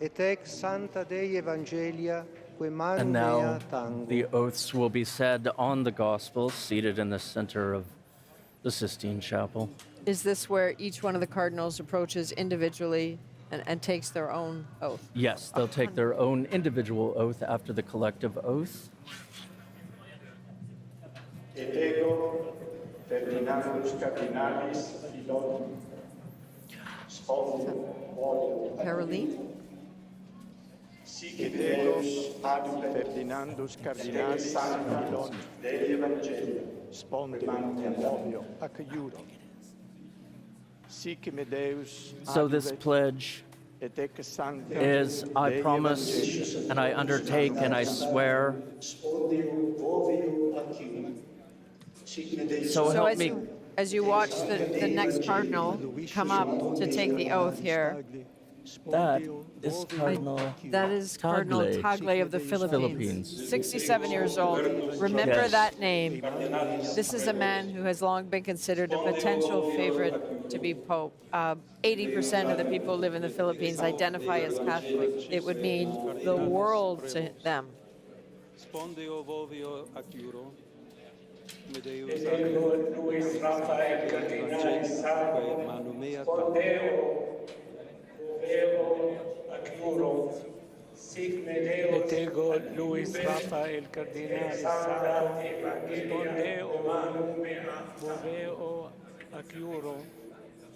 et ex sancta Dei Evangelia, que manu And mea now tango. the oaths will be said on the gospel, seated in the center of the Sistine Chapel. Is this where each one of the cardinals approaches individually and takes their own oath? Yes, they'll take their own individual oath after the collective oath. Et ego Ferdinandus Cardinalis Filoni, spondio volio Caroline? sic et Deus adiuvet Ferdinandus Cardinalis Filoni, Dei Evangelii, spondio volio ac iuro. Sic me Deus So this adiuvet, pledge et ex sancta is, I Dei promise Evangelii, and I undertake and I swear, spondio volio ac iuro. Sic me Deus so So help me. as you watch the next cardinal come up to take the oath here, That is Cardinal that is Cardinal Tagle. Tagle of the Philippines. 67 years old. Remember Yes. that name. This is a man who has long been considered a potential favorite to be Pope. 80% of the people who live in the Philippines identify as Catholic. It would mean the world to them. Spondio volio ac iuro. Luis Rafael Cardinal Sardo, Spondeo, Voveo, Acuro, sic me Deus. Et ego Luis Rafael Cardinal Sardo, Spondeo, Voveo, ac iuro,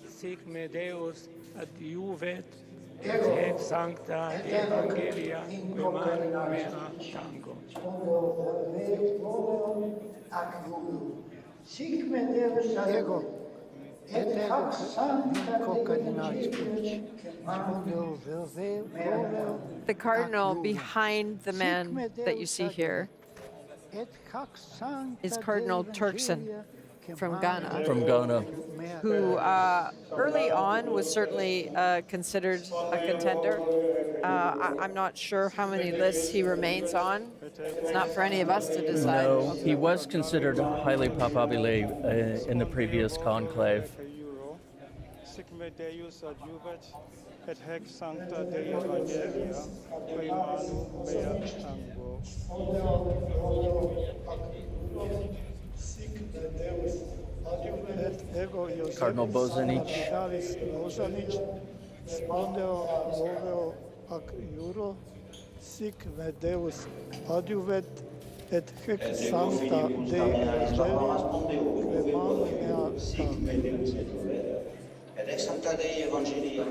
sic me Deus adiuvet, et ex sancta Evangelia, que manu mea tango. Sic me Deus ego, et hoc sancta The cardinal behind the man that you see here is Cardinal Turkson from Ghana. From Ghana. Who early on was certainly considered a contender. I'm not sure how many lists he remains on. It's not for any of us to decide. No, he was considered highly papabile in the previous conclave. Sic me Deus adiuvet, et hac sancta Dei Evangelia, quae manu mea tango. Et ego Iosefus Cardinal Bozanic. Cardinalis Bozanic, spondeo voleo ac iuro, sic me Deus adiuvet, et hac sancta Dei Evangelia, quae manu mea tango. Et ex sancta Dei Evangelia.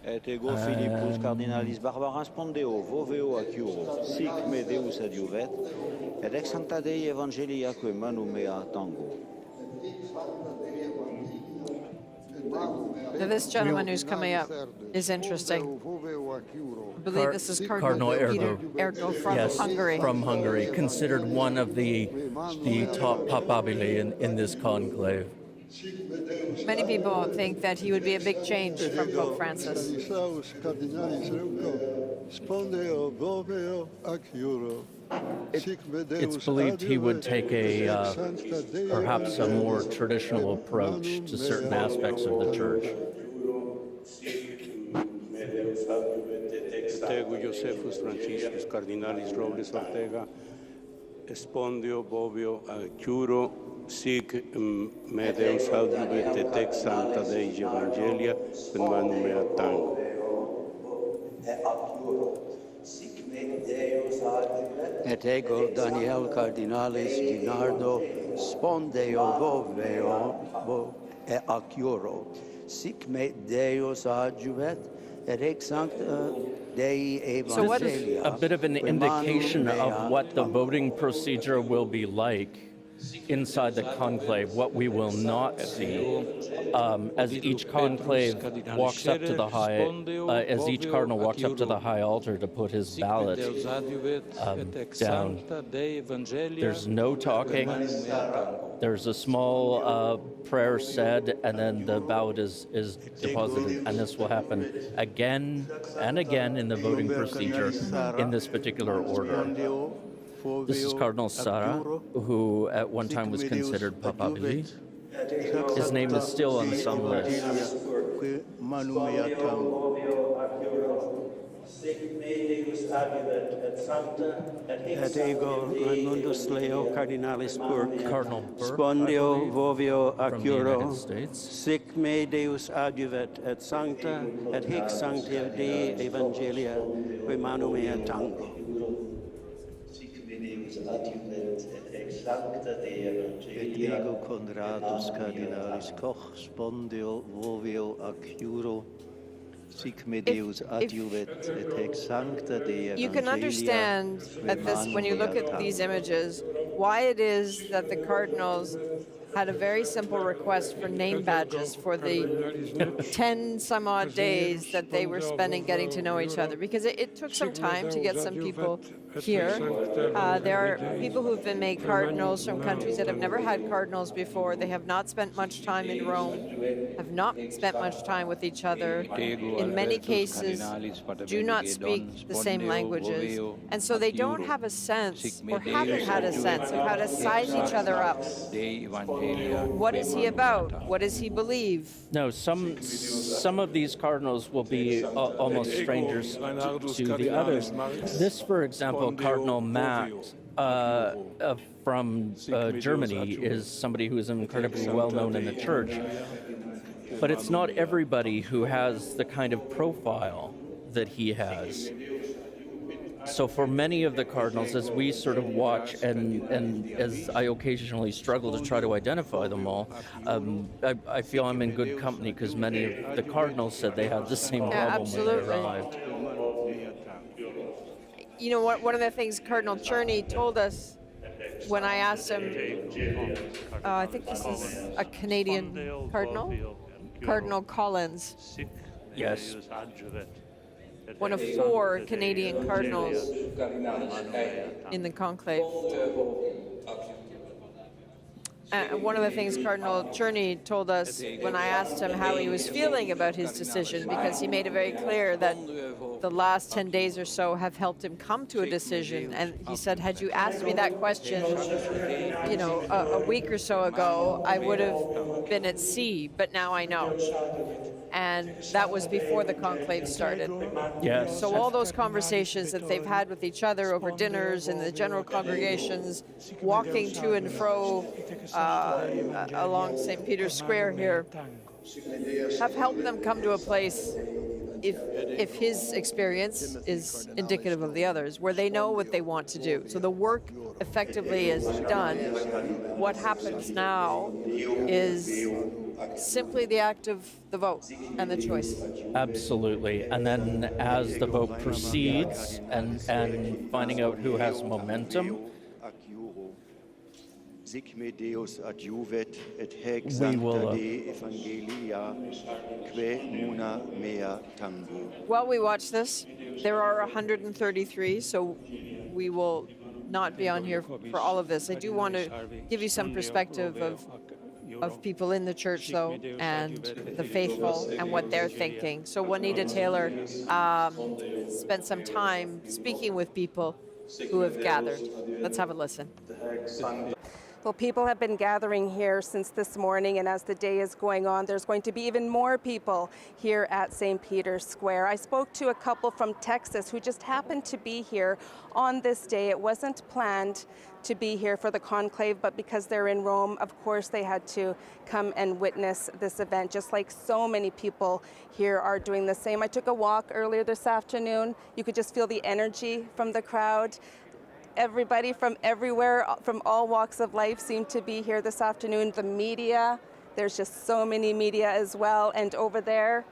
Et ego Philippus Cardinalis Barbaras Spondeo, Voveo ac iuro, sic me Deus adiuvet, et ex sancta Dei Evangelia, que manu mea tango. Now this gentleman who's coming up is interesting. I believe this is Cardinal Peter Ergo from yes, Hungary. from Hungary, considered one of the top papabile in this conclave. Many people think that he would be a big change from Pope Francis. It's believed he would take perhaps a more traditional approach to certain aspects of the church. Et ego Iosefus Franciscus Cardinalis Robles Ortega, Spondio Bovio Acuro, sic me Deus adiuvet, et ex sancta Dei Evangelia, quae manu mea tango. Et ego Daniel Cardinalis Dinardo, Spondeo Voveo ac iuro, sic me Deus adiuvet, et ex sancta Dei Evangelia. So what is a bit of an indication of what the voting procedure will be like inside the conclave, what we will not see as each conclave walks up to the as each cardinal walks up to the high altar to put his ballot down. There's no talking. There's a small prayer said, and then the ballot is deposited, and this will happen again and again in the voting procedure in this particular order. This is Cardinal Sarah, who at one time was considered papabile. His name is still on some list. Et ego mundus leo cardinalis Burke, Cardinal Burke, spondio vovio from the United accuro, States. sic me Deus adjuvet et sancta, et hic sanctia Dei evangelia, qui manu mea tango. Et ego Conradus cardinalis Koch, spondio vovio accuro, sic me Deus adjuvet et hic sancta Dei evangelia. You can understand at this, when you look at these images, why it is that the cardinals had a very simple request for name badges for the 10 some odd days that they were spending getting to know each other, because it took some time to get some people here. There are people who've been made cardinals from countries that have never had cardinals before. They have not spent much time in Rome, have not spent much time with each other. In many cases, do not speak the same languages. And so they don't have a sense, or haven't had a sense, of how to size each other up. What is he about? What does he believe? No, some of these cardinals will be almost strangers to the others. This, for example, Cardinal Matt from Germany is somebody who is incredibly well known in the church. But it's not everybody who has the kind of profile that he has. So for many of the cardinals, as we sort of watch and as I occasionally struggle to try to identify them all, I feel I'm in good company, because many of the cardinals said they had the same problem when they arrived. You know what? One of the things Cardinal Cherney told us when I asked him, I think this is a Canadian cardinal, Cardinal Collins. Yes. One of 4 Canadian cardinals in the conclave. One of the things Cardinal Cherney told us when I asked him how he was feeling about his decision, because he made it very clear that the last 10 days or so have helped him come to a decision. And he said, had you asked me that question, you know, a week or so ago, I would have been at sea, but now I know. And that was before the conclave started. Yes. So all those conversations that they've had with each other over dinners in the general congregations, walking to and fro along St. Peter's Square here, have helped them come to a place, if his experience is indicative of the others, where they know what they want to do. So the work effectively is done. What happens now is simply the act of the vote and the choice. Absolutely. And then as the vote proceeds and finding out who has momentum, we will while we watch this, there are 133, so we will not be on here for all of this. I do want to give you some perspective of people in the church, though, and the faithful and what they're thinking. So Juanita Taylor spent some time speaking with people who have gathered. Let's have a listen. Well, people have been gathering here since this morning, and as the day is going on, there's going to be even more people here at St. Peter's Square. I spoke to a couple from Texas who just happened to be here on this day. It wasn't planned to be here for the conclave, but because they're in Rome, of course, they had to come and witness this event, just like so many people here are doing the same. I took a walk earlier this afternoon. You could just feel the energy from the crowd. Everybody from everywhere, from all walks of life, seemed to be here this afternoon. The media, there's just so many media as well. And over there,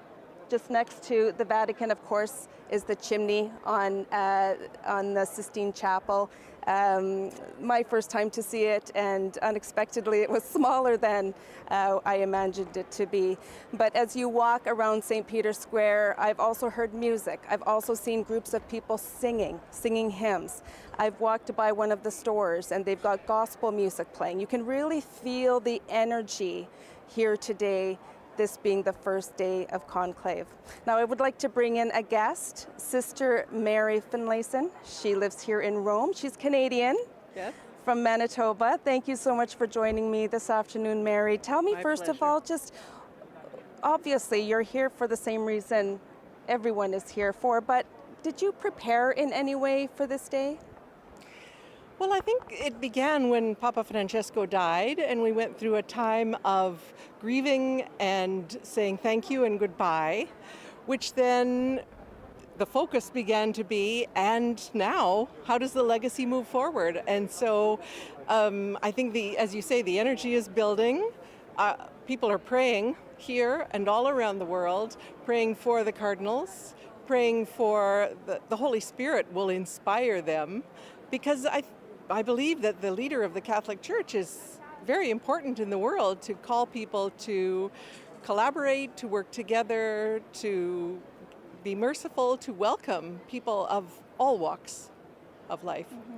just next to the Vatican, of course, is the chimney on the Sistine Chapel. My first time to see it, and unexpectedly it was smaller than I imagined it to be. But as you walk around St. Peter's Square, I've also heard music. I've also seen groups of people singing hymns. I've walked by one of the stores and they've got gospel music playing. You can really feel the energy here today, this being the first day of conclave. Now I would like to bring in a guest, Sister Mary Finlayson. She lives here in Rome. She's Canadian. Yes. from Manitoba. Thank you so much for joining me this afternoon, Mary. Tell me, first of all, just obviously you're here for the same reason everyone is here for, but did you prepare in any way for this day? Well, I think it began when Papa Francesco died, and we went through a time of grieving and saying thank you and goodbye, which then the focus began to be, and now, how does the legacy move forward? And so I think, as you say, the energy is building. People are praying here and all around the world, praying for the cardinals, praying for the Holy Spirit will inspire them, because I believe that the leader of the Catholic Church is very important in the world to call people to collaborate, to work together, to be merciful, to welcome people of all walks of life. Mm-hmm.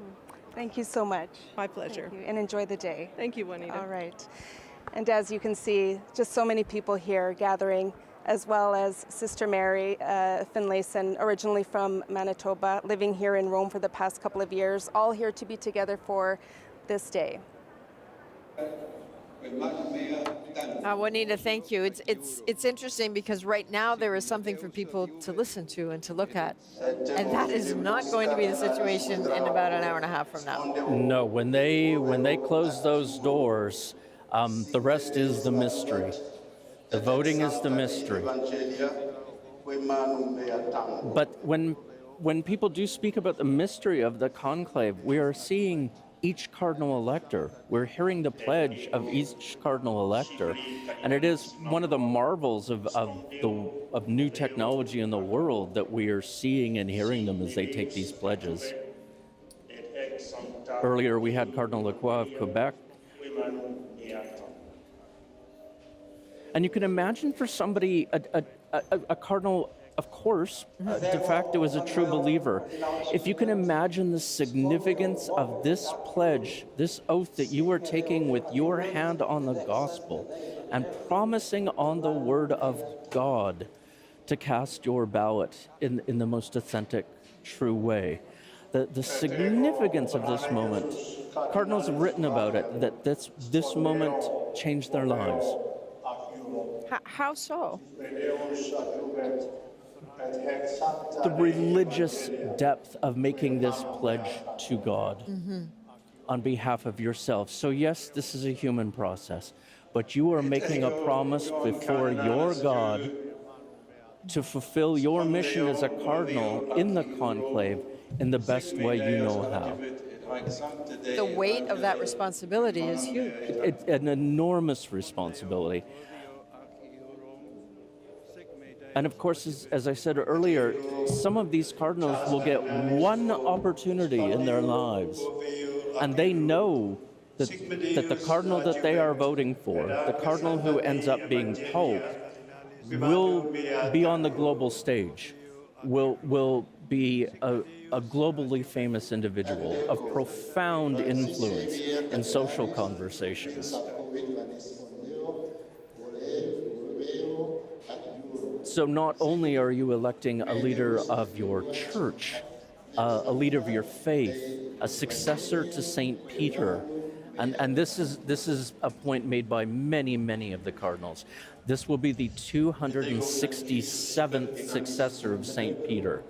Thank you so much. My pleasure. Thank you, and enjoy the day. Thank you, Juanita. All right. And as you can see, just so many people here gathering, as well as Sister Mary Finlayson, originally from Manitoba, living here in Rome for the past couple of years, all here to be together for this day. Juanita, thank you. It's interesting because right now there is something for people to listen to and to look at, and that is not going to be the situation in about an hour and a half from now. No, when they close those doors, the rest is the mystery. The voting is the mystery. But when people do speak about the mystery of the conclave, we are seeing each cardinal elector. We're hearing the pledge of each cardinal elector. And it is one of the marvels of new technology in the world that we are seeing and hearing them as they take these pledges. Earlier we had Cardinal Lacroix of Quebec. And you can imagine for somebody, a cardinal, of course, de facto is a true believer. If you can imagine the significance of this pledge, this oath that you are taking with your hand on the gospel and promising on the word of God to cast your ballot in the most authentic, true way. The significance of this moment, cardinals have written about it, that this moment changed their lives. How so? The religious depth of making this pledge to God on behalf of yourself. So yes, this is a human process, but you are making a promise before your God to fulfill your mission as a cardinal in the conclave in the best way you know how. The weight of that responsibility is huge. It's an enormous responsibility. And of course, as I said earlier, some of these cardinals will get one opportunity in their lives, and they know that the cardinal that they are voting for, the cardinal who ends up being Pope, will be on the global stage, will be a globally famous individual of profound influence in social conversations. So not only are you electing a leader of your church, a leader of your faith, a successor to St. Peter, and this is a point made by many of the cardinals. This will be the 267th successor of St. Peter,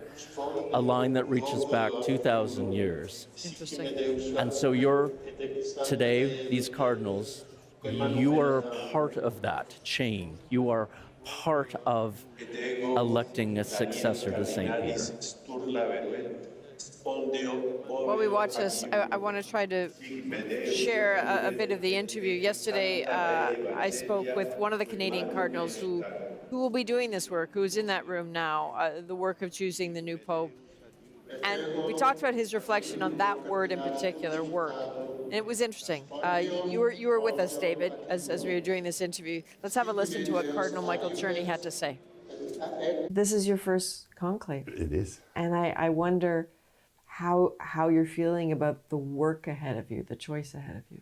a line that reaches back 2,000 years. Interesting. And so today, these cardinals, you are part of that chain. You are part of electing a successor to St. Peter. While we watch this, I want to try to share a bit of the interview. Yesterday, I spoke with one of the Canadian cardinals who will be doing this work, who is in that room now, the work of choosing the new Pope. And we talked about his reflection on that word in particular, work. And it was interesting. You were with us, David, as we were doing this interview. Let's have a listen to what Cardinal Michael Cherney had to say. This is your first conclave. It is. And I wonder how you're feeling about the work ahead of you, the choice ahead of you.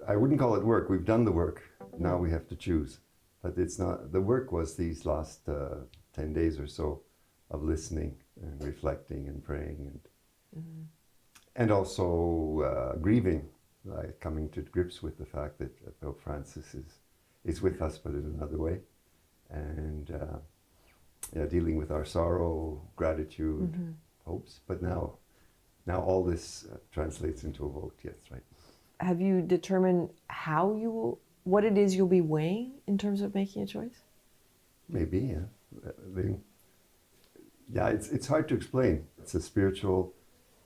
I wouldn't call it work. We've done the work. Now we have to choose. But it's not, the work was these last 10 days or so of listening and reflecting and praying. and also grieving, like coming to grips with the fact that Pope Francis is with us, but in another way, and dealing with our sorrow, gratitude, hopes. But now all this translates into a vote. Yes, right. Have you determined what it is you'll be weighing in terms of making a choice? Maybe, yeah. It's hard to explain. It's a spiritual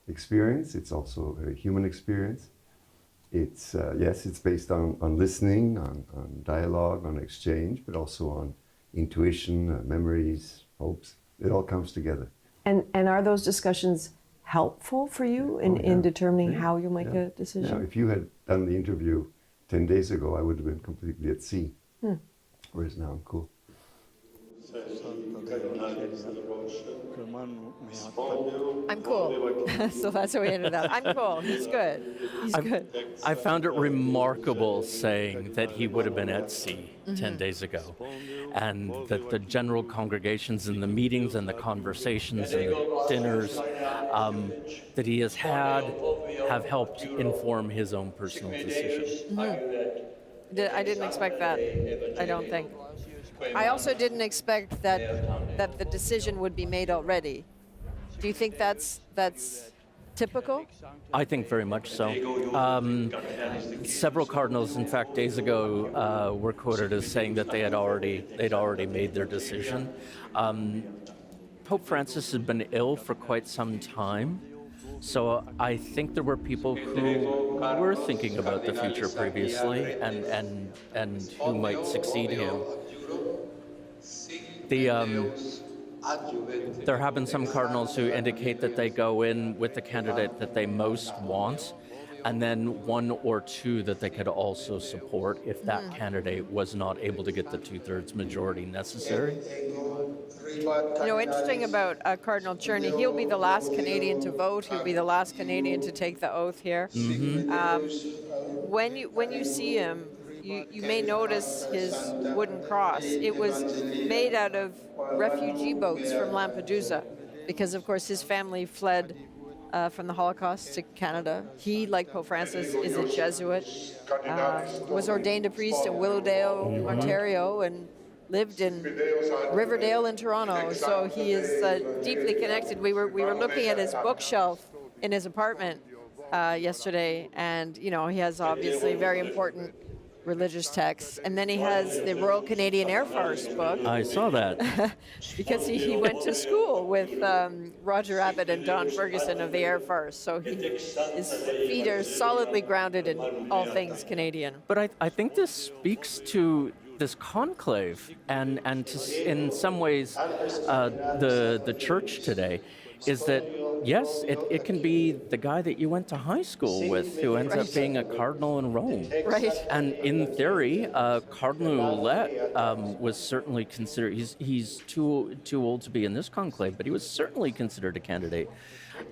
experience. It's also a very human experience. It's it's based on listening, on dialogue, on exchange, but also on intuition, memories, hopes. It all comes together. And are those discussions helpful for you in determining how you'll make a decision? Now, if you had done the interview 10 days ago, I would have been completely at sea. Whereas now I'm cool. I'm cool. So that's how we ended up. I'm cool. He's good. He's good. I found it remarkable saying that he would have been at sea 10 days ago, and that the general congregations and the meetings and the conversations and the dinners that he has had have helped inform his own personal decision. I didn't expect that, I don't think. I also didn't expect that the decision would be made already. Do you think that's typical? I think very much so. Several cardinals, in fact, days ago, were quoted as saying that they'd already made their decision. Pope Francis had been ill for quite some time, so I think there were people who were thinking about the future previously and who might succeed him. There have been some cardinals who indicate that they go in with the candidate that they most want, and then one or two that they could also support if that candidate was not able to get the 2/3 majority necessary. You know, interesting about Cardinal Czerny, he'll be the last Canadian to vote. He'll be the last Canadian to take the oath here. When you see him, you may notice his wooden cross. It was made out of refugee boats from Lampedusa because, of course, his family fled from the Holocaust to Canada. He, like Pope Francis, is a Jesuit, was ordained a priest in Willowdale, Ontario, and lived in Riverdale in Toronto. So he is deeply connected. We were looking at his bookshelf in his apartment yesterday, and you know, he has obviously very important religious texts, and then he has the Royal Canadian Air Force book. I saw that. Because he went to school with Roger Abbott and Don Ferguson of the Air Force, so his feet are solidly grounded in all things Canadian. But I think this speaks to this conclave, and in some ways the church today is that, yes, it can be the guy that you went to high school with who ends up being a cardinal in Rome. Right. And in theory, Cardinal Ouellet was certainly considered, he's too old to be in this conclave, but he was certainly considered a candidate,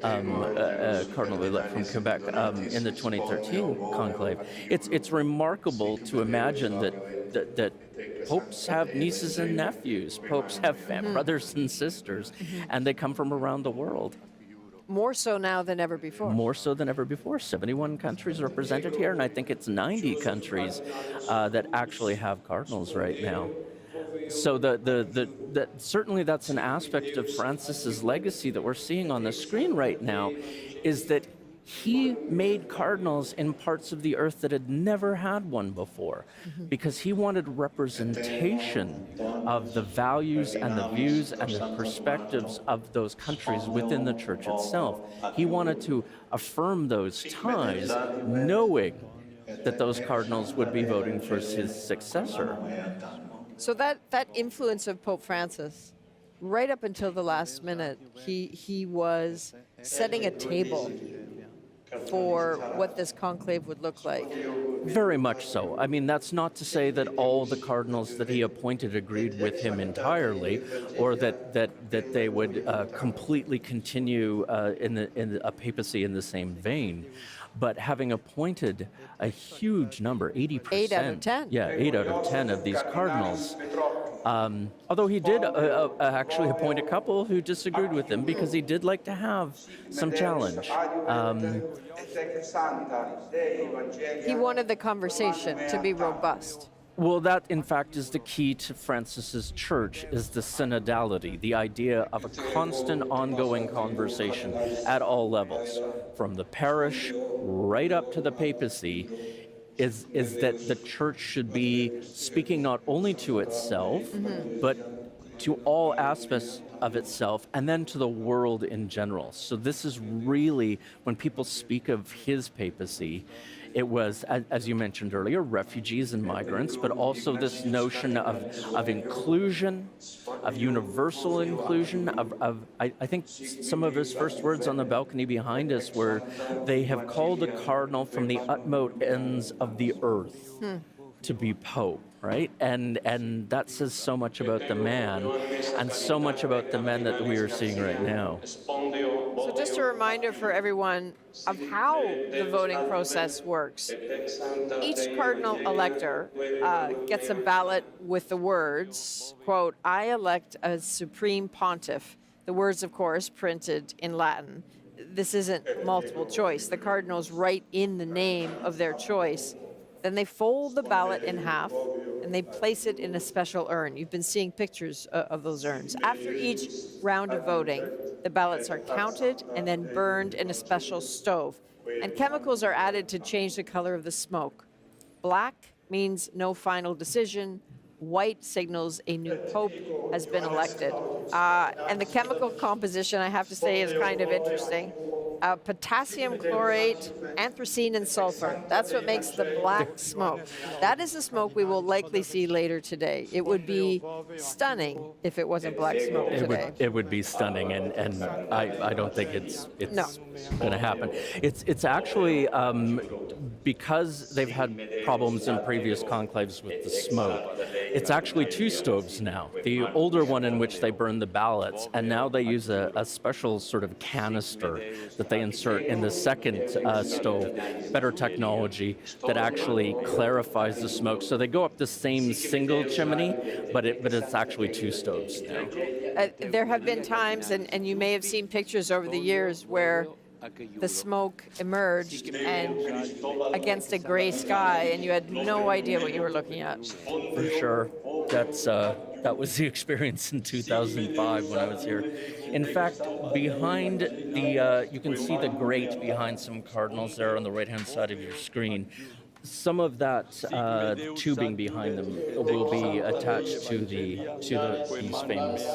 Cardinal Ouellet from Quebec, in the 2013 conclave. It's remarkable to imagine that popes have nieces and nephews, popes have brothers and sisters, and they come from around the world. More so now than ever before. More so than ever before. 71 countries represented here, and I think it's 90 countries that actually have cardinals right now. So that certainly that's an aspect of Francis's legacy that we're seeing on the screen right now, is that he made cardinals in parts of the earth that had never had one before, because he wanted representation of the values and the views and the perspectives of those countries within the church itself. He wanted to affirm those ties, knowing that those cardinals would be voting for his successor. So that influence of Pope Francis, right up until the last minute, he was setting a table for what this conclave would look like. Very much so. I mean, that's not to say that all the cardinals that he appointed agreed with him entirely, or that they would completely continue in a papacy in the same vein. But having appointed a huge number, 80%. 8 out of 10. Yeah, 8 out of 10 of these cardinals, Although he did actually appoint a couple who disagreed with him because he did like to have some challenge. He wanted the conversation to be robust. Well, that in fact is the key to Francis's church, is the synodality, the idea of a constant ongoing conversation at all levels, from the parish right up to the papacy, is that the church should be speaking not only to itself, but to all aspects of itself, and then to the world in general. So this is really, when people speak of his papacy, it was, as you mentioned earlier, refugees and migrants, but also this notion of inclusion, of universal inclusion, I think some of his first words on the balcony behind us were, they have called a cardinal from the utmost ends of the earth to be pope, right? And that says so much about the man, and so much about the men that we are seeing right now. So just a reminder for everyone of how the voting process works. Each cardinal elector gets a ballot with the words, quote, "I elect a supreme pontiff." The words, of course, printed in Latin. This isn't multiple choice. The cardinals write in the name of their choice. Then they fold the ballot in half and they place it in a special urn. You've been seeing pictures of those urns. After each round of voting, the ballots are counted and then burned in a special stove. And chemicals are added to change the color of the smoke. Black means no final decision. White signals a new pope has been elected. And the chemical composition, I have to say, is kind of interesting. Potassium chlorate, anthracene, and sulfur. That's what makes the black smoke. That is the smoke we will likely see later today. It would be stunning if it wasn't black smoke today. It would be stunning, and I don't think it's going to happen. It's actually, because they've had problems in previous conclaves with the smoke, it's actually two stoves now. The older one in which they burn the ballots, and now they use a special sort of canister that they insert in the second stove, better technology that actually clarifies the smoke. So they go up the same single chimney, but it's actually two stoves now. There have been times, and you may have seen pictures over the years, where the smoke emerged and against a gray sky, and you had no idea what you were looking at. For sure. That was the experience in 2005 when I was here. In fact, behind you can see the grate behind some cardinals there on the right-hand side of your screen. Some of that tubing behind them will be attached to these famous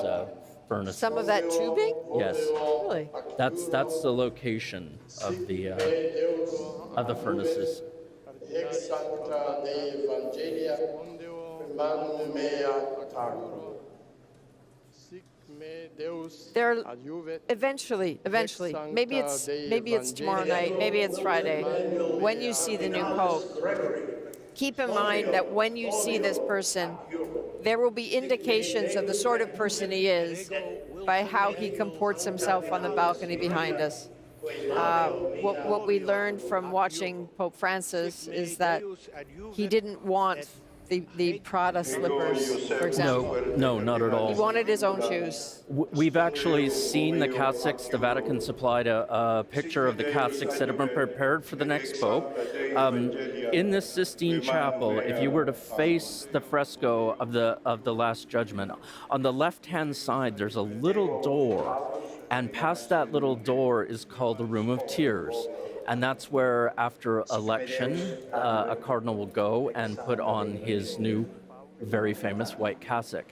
furnaces. Some of that tubing? Yes. Really? That's the location of the furnaces. There, eventually, maybe it's tomorrow night, maybe it's Friday, when you see the new pope, keep in mind that when you see this person, there will be indications of the sort of person he is by how he comports himself on the balcony behind us. What we learned from watching Pope Francis is that he didn't want the Prada slippers, for example. No, not at all. He wanted his own shoes. We've actually seen the cassocks. The Vatican supplied a picture of the cassocks that have been prepared for the next pope. In the Sistine Chapel, if you were to face the fresco of the Last Judgment, on the left-hand side there's a little door, and past that little door is called the Room of Tears. And that's where, after election, a cardinal will go and put on his new, very famous white cassock.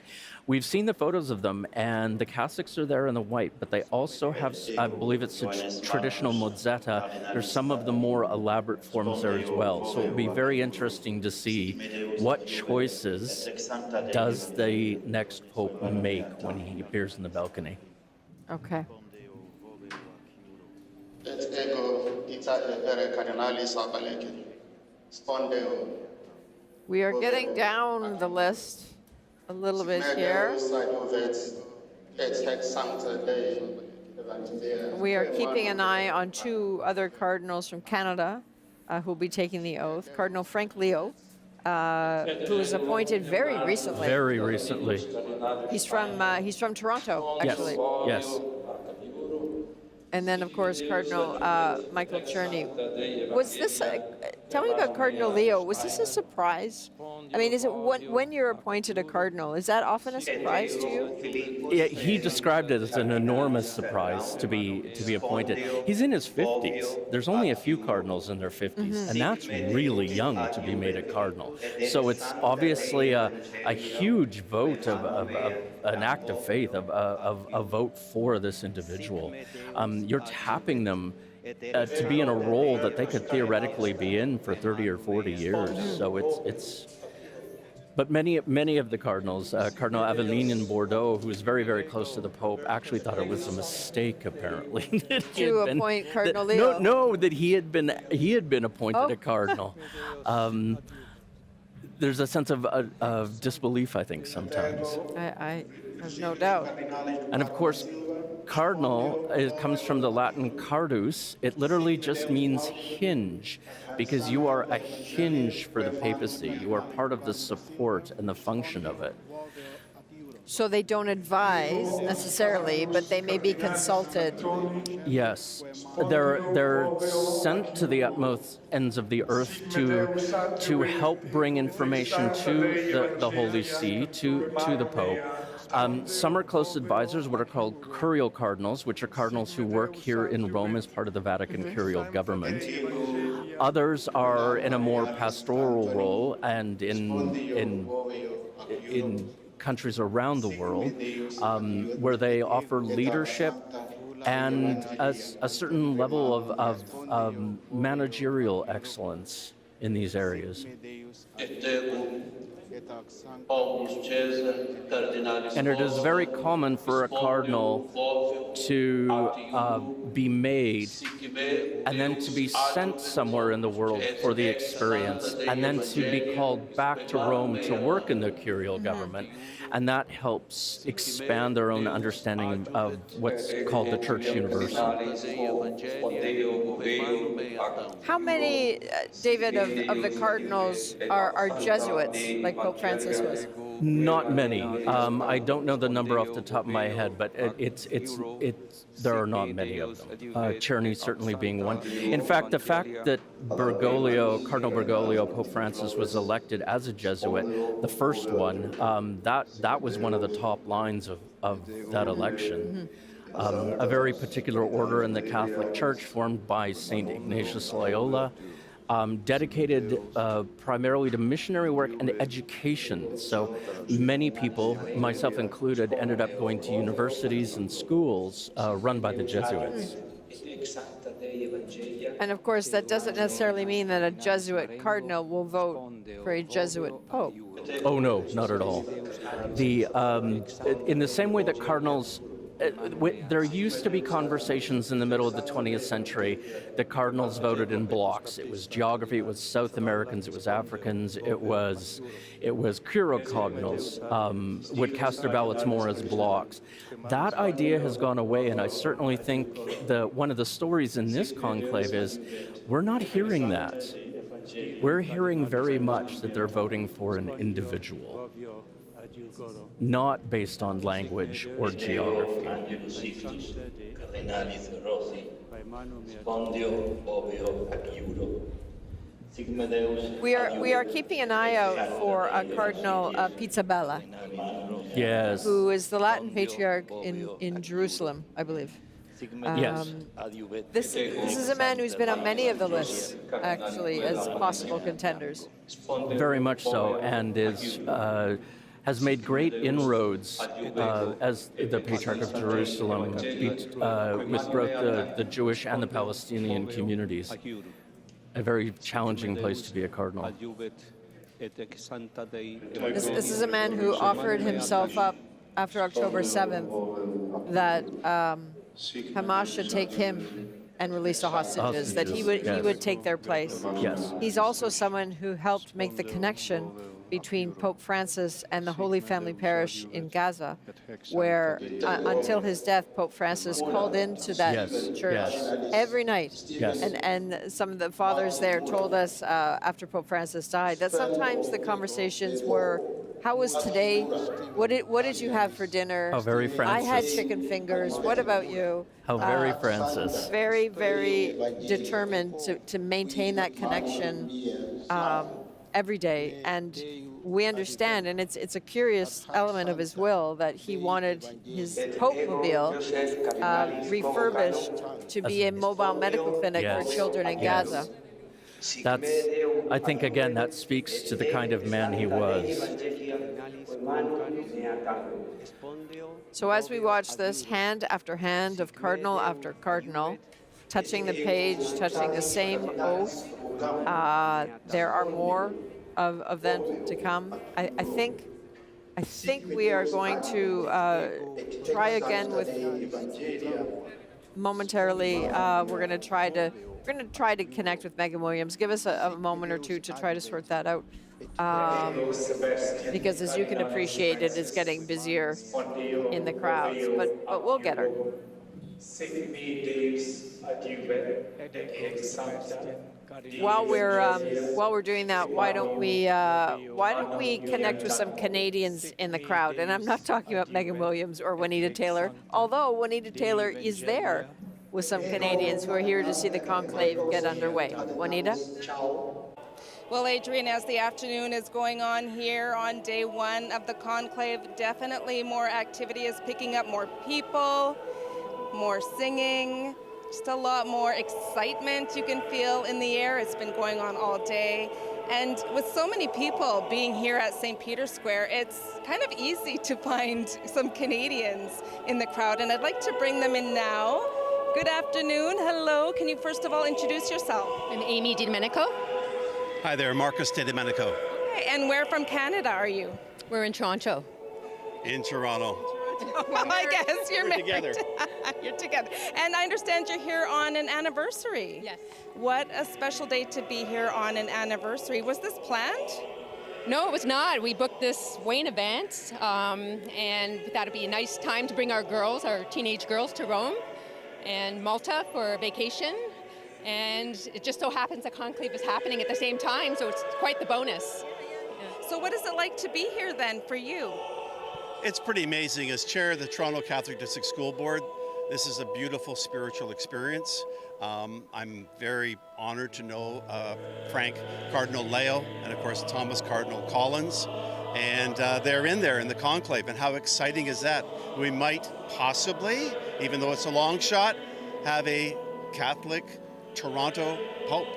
We've seen the photos of them, and the cassocks are there in the white, but they also have, I believe it's a traditional mozzetta. There's some of the more elaborate forms there as well. So it'll be very interesting to see what choices does the next pope make when he appears in the balcony. Okay. We are getting down the list a little bit here. We are keeping an eye on two other cardinals from Canada who will be taking the oath. Cardinal Frank Leo who was appointed very recently. Very recently. He's from Toronto, actually. Yes. And then, of course, Cardinal Michael Czerny. Was this, tell me about Cardinal Leo, was this a surprise? I mean, is it when you're appointed a cardinal, is that often a surprise to you? Yeah, he described it as an enormous surprise to be appointed. He's in his 50s. There's only a few cardinals in their 50s, and that's really young to be made a cardinal. So it's obviously a huge vote of an act of faith, of a vote for this individual. You're tapping them to be in a role that they could theoretically be in for 30 or 40 years. So it's. But many of the cardinals, Cardinal Aveline in Bordeaux, who is very, very close to the Pope, actually thought it was a mistake, apparently. To appoint Cardinal Leo? No, that he had been appointed a cardinal. There's a sense of disbelief, I think, sometimes. I have no doubt. And of course, cardinal comes from the Latin cardus. It literally just means hinge, because you are a hinge for the papacy. You are part of the support and the function of it. So they don't advise necessarily, but they may be consulted. Yes, they're sent to the utmost ends of the earth to help bring information to the Holy See, to the Pope. Some are close advisors, what are called curial cardinals, which are cardinals who work here in Rome as part of the Vatican curial government. Others are in a more pastoral role and in countries around the world, where they offer leadership and a certain level of managerial excellence in these areas. And it is very common for a cardinal to be made and then to be sent somewhere in the world for the experience and then to be called back to Rome to work in the curial government. And that helps expand their own understanding of what's called the Church Universal. How many, David, of the cardinals are Jesuits, like Pope Francis was? Not many. I don't know the number off the top of my head, but there are not many of them. Czerny certainly being one. In fact, the fact that Cardinal Bergoglio, Pope Francis, was elected as a Jesuit, the first one, that was one of the top lines of that election. A very particular order in the Catholic Church formed by St. Ignatius Loyola, dedicated primarily to missionary work and education. So many people, myself included, ended up going to universities and schools run by the Jesuits. And of course, that doesn't necessarily mean that a Jesuit cardinal will vote for a Jesuit pope. Oh no, not at all. In the same way that cardinals, there used to be conversations in the middle of the 20th century that cardinals voted in blocks. It was geography, it was South Americans, it was Africans, it was curial cardinals would cast their ballots more as blocks. That idea has gone away, and I certainly think one of the stories in this conclave is we're not hearing that. We're hearing very much that they're voting for an individual, not based on language or geography. We are keeping an eye out for Cardinal Pizzaballa. Yes. Who is the Latin Patriarch in Jerusalem, I believe. Yes. This is a man who's been on many of the lists, actually, as possible contenders. Very much so, and has made great inroads as the Patriarch of Jerusalem with both the Jewish and the Palestinian communities. A very challenging place to be a cardinal. This is a man who offered himself up after October 7th that Hamas should take him and release the hostages, that he would take their place. Yes. He's also someone who helped make the connection between Pope Francis and the Holy Family Parish in Gaza, where until his death, Pope Francis called into that church every night. And some of the fathers there told us after Pope Francis died that sometimes the conversations were, how was today? What did you have for dinner? How very Francis. I had chicken fingers. What about you? How very Francis. Very, very determined to maintain that connection every day. And we understand, and it's a curious element of his will, that he wanted his Pope-mobile refurbished to be a mobile medical clinic for children in Gaza. That's, I think, again, that speaks to the kind of man he was. So as we watch this, hand after hand of Cardinal after Cardinal, touching the page, touching the same oath, there are more of them to come. I think we are going to try again with momentarily. We're going to try to connect with Megan Williams. Give us a moment or two to try to sort that out. Because as you can appreciate, it is getting busier in the crowds, but we'll get her. While we're doing that, why don't we connect with some Canadians in the crowd? And I'm not talking about Megan Williams or Juanita Taylor, although Juanita Taylor is there with some Canadians who are here to see the conclave get underway. Juanita? Well, Adrienne, as the afternoon is going on here on day one of the conclave, definitely more activity is picking up, more people, more singing, just a lot more excitement you can feel in the air. It's been going on all day. And with so many people being here at St. Peter's Square, it's kind of easy to find some Canadians in the crowd. And I'd like to bring them in now. Good afternoon. Hello. Can you first of all introduce yourself? I'm Amy DiDomenico. Hi there, Marcus DiDomenico. Okay, and where from Canada are you? We're in Toronto. In Toronto. Well, I guess you're married. Together. You're together. And I understand you're here on an anniversary. Yes. What a special day to be here on an anniversary. Was this planned? No, it was not. We booked this way in advance, and we thought it'd be a nice time to bring our girls, our teenage girls, to Rome and Malta for a vacation. And it just so happens the conclave is happening at the same time, so it's quite the bonus. Yeah. So what is it like to be here then for you? It's pretty amazing. As chair of the Toronto Catholic District School Board, this is a beautiful spiritual experience. I'm very honored to know Frank Cardinal Leo and of course Thomas Cardinal Collins, and they're in there in the conclave, and how exciting is that? We might possibly, even though it's a long shot, have a Catholic Toronto Pope.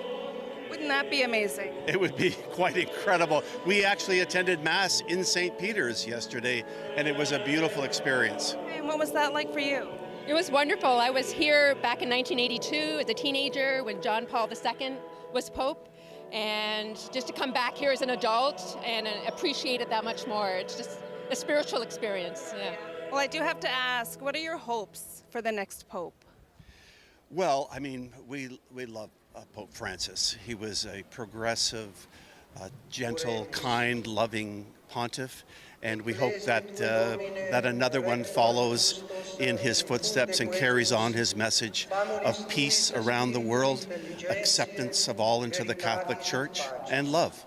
Wouldn't that be amazing? It would be quite incredible. We actually attended Mass in St. Peter's yesterday, and it was a beautiful experience. And what was that like for you? It was wonderful. I was here back in 1982 as a teenager when John Paul II was Pope, and just to come back here as an adult and appreciate it that much more. It's just a spiritual experience. Yeah. Well, I do have to ask, what are your hopes for the next Pope? Well, I mean, we love Pope Francis. He was a progressive, gentle, kind, loving pontiff, and we hope that that another one follows in his footsteps and carries on his message of peace around the world, acceptance of all into the Catholic Church, and love.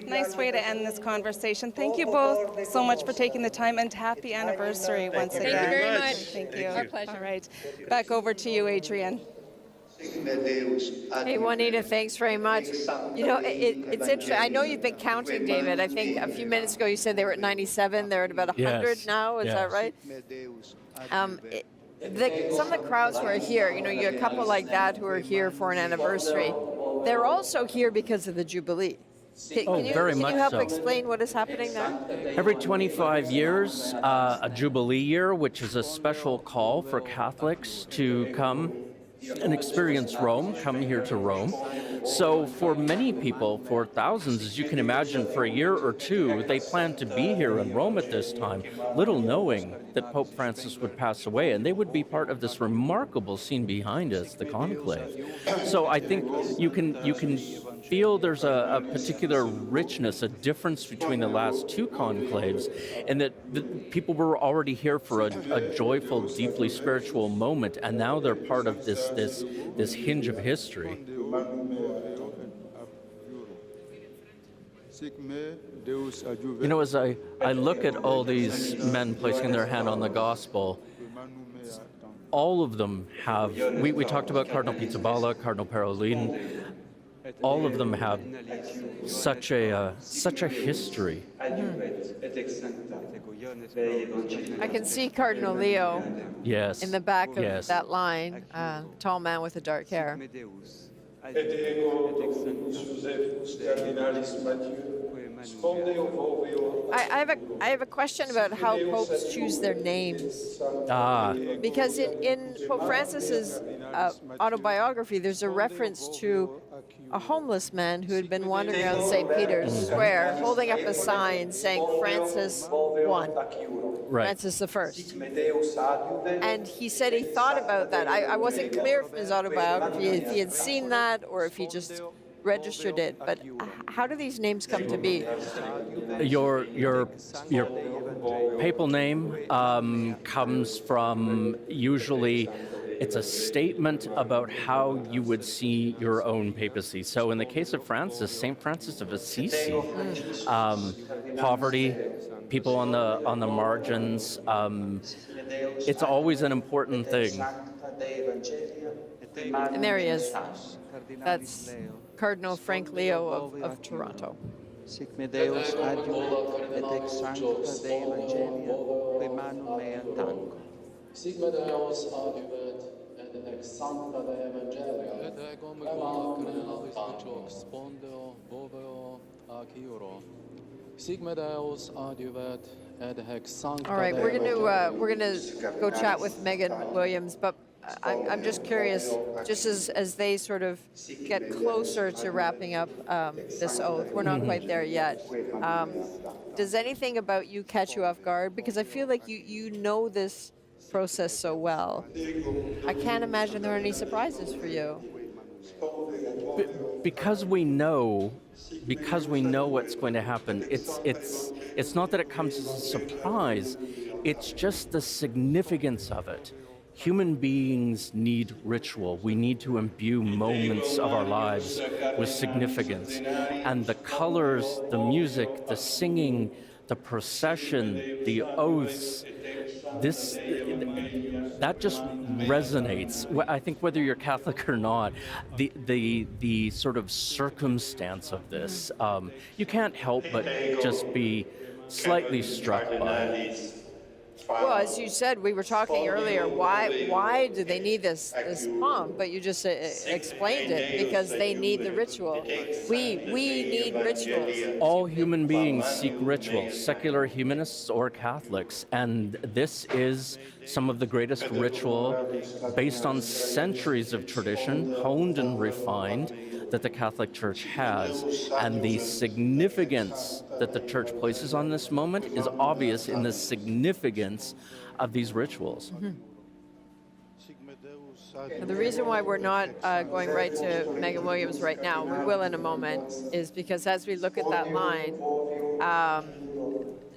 Nice way to end this conversation. Thank you both so much for taking the time, and happy anniversary once again. Thank you very much. Thank you. Our pleasure. All right. Back over to you, Adrienne. Hey, Juanita, thanks very much. You know, it's interesting. I know you've been counting, David. I think a few minutes ago you said they were at 97. They're at about 100 now. Is that right? Some of the crowds who are here, you know, you have a couple like that who are here for an anniversary. They're also here because of the Jubilee. Can you help explain what is happening there? Every 25 years, a Jubilee year, which is a special call for Catholics to come and experience Rome, come here to Rome. So for many people, for thousands, as you can imagine, for a year or two, they planned to be here in Rome at this time, little knowing that Pope Francis would pass away, and they would be part of this remarkable scene behind us, the conclave. So I think you can feel there's a particular richness, a difference between the last two conclaves, and that the people were already here for a joyful, deeply spiritual moment, and now they're part of this hinge of history. You know, as I look at all these men placing their hand on the gospel, all of them have, we talked about Cardinal Pizzaballa, Cardinal Parolin, all of them have such a history. I can see Cardinal Leo in the back of that line, tall man with the dark hair. I have a question about how popes choose their names. Because in Pope Francis's autobiography, there's a reference to a homeless man who had been wandering around St. Peter's Square holding up a sign saying Francis I, Francis I. And he said he thought about that. I wasn't clear from his autobiography if he had seen that or if he just registered it, but how do these names come to be? Your papal name comes from, usually it's a statement about how you would see your own papacy. So in the case of Francis, St. Francis of Assisi, poverty, people on the margins, it's always an important thing. And there he is. That's Cardinal Frank Leo of Toronto. Sic me Deus adiuvet et ex sancta Dei Evangelia quemanum mea tango. Sic me Deus adiuvet et ex sancta Dei Evangelia et ego me quae spondeo boveo aciuro. Sic me Deus adiuvet et ex sancta. All right, we're gonna go chat with Megan Williams, but I'm just curious, just as they sort of get closer to wrapping up this oath, we're not quite there yet. Does anything about you catch you off guard? Because I feel like you know this process so well. I can't imagine there are any surprises for you. Because we know what's going to happen, it's not that it comes as a surprise, it's just the significance of it. Human beings need ritual. We need to imbue moments of our lives with significance. And the colors, the music, the singing, the procession, the oaths, that just resonates. I think whether you're Catholic or not, the sort of circumstance of this, you can't help but just be slightly struck by it. Well, as you said, we were talking earlier, why do they need this pomp? But you just explained it, because they need the ritual. We need rituals. All human beings seek rituals, secular humanists or Catholics, and this is some of the greatest ritual based on centuries of tradition, honed and refined, that the Catholic Church has. And the significance that the Church places on this moment is obvious in the significance of these rituals. And the reason why we're not going right to Megan Williams right now, we will in a moment, is because as we look at that line,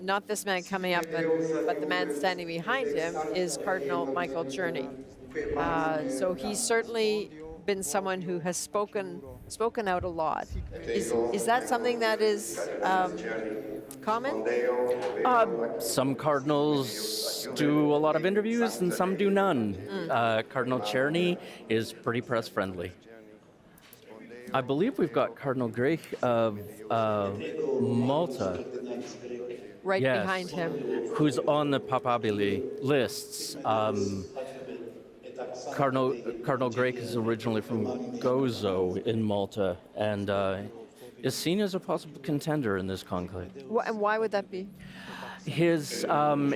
not this man coming up, but the man standing behind him is Cardinal Michael Czerny. So he's certainly been someone who has spoken out a lot. Is that something that is common? Some cardinals do a lot of interviews and some do none. Cardinal Czerny is pretty press friendly. I believe we've got Cardinal Grech of Malta. Right behind him. Who's on the papabili lists. Cardinal Grech is originally from Gozo in Malta and is seen as a possible contender in this conclave. And why would that be? His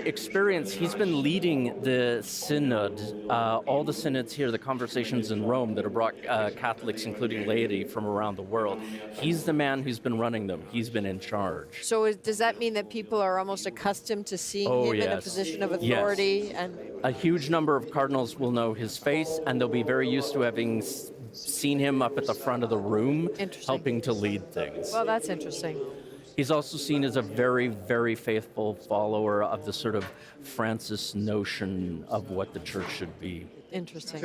experience, he's been leading the synod, all the synods here, the conversations in Rome that have brought Catholics, including laity, from around the world. He's the man who's been running them. He's been in charge. So does that mean that people are almost accustomed to seeing him in a position of authority? Yes. And a huge number of cardinals will know his face, and they'll be very used to having seen him up at the front of the room, helping to lead things. Well, that's interesting. He's also seen as a very, very faithful follower of the sort of Francis notion of what the church should be. Interesting.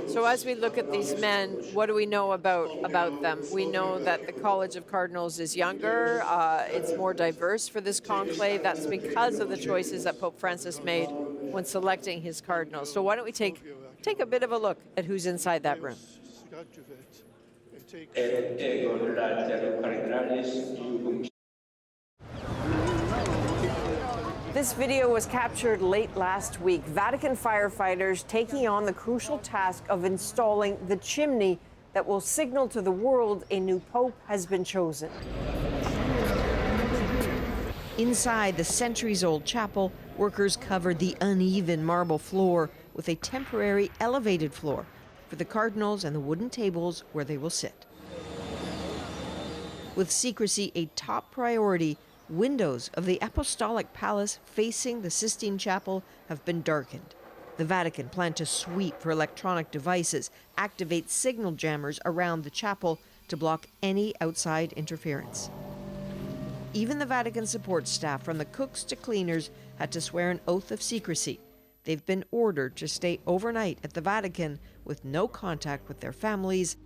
So as we look at these men, what do we know about them? We know that the College of Cardinals is younger. It's more diverse for this conclave. That's because of the choices that Pope Francis made when selecting his cardinals. So why don't we take a bit of a look at who's inside that room. This video was captured late last week. Vatican firefighters taking on the crucial task of installing the chimney that will signal to the world a new pope has been chosen. Inside the centuries-old chapel, workers covered the uneven marble floor with a temporary elevated floor for the cardinals and the wooden tables where they will sit. With secrecy a top priority, windows of the Apostolic Palace facing the Sistine Chapel have been darkened. The Vatican planned to sweep for electronic devices, activate signal jammers around the chapel to block any outside interference. Even the Vatican support staff, from the cooks to cleaners, had to swear an oath of secrecy. They've been ordered to stay overnight at the Vatican with no contact with their families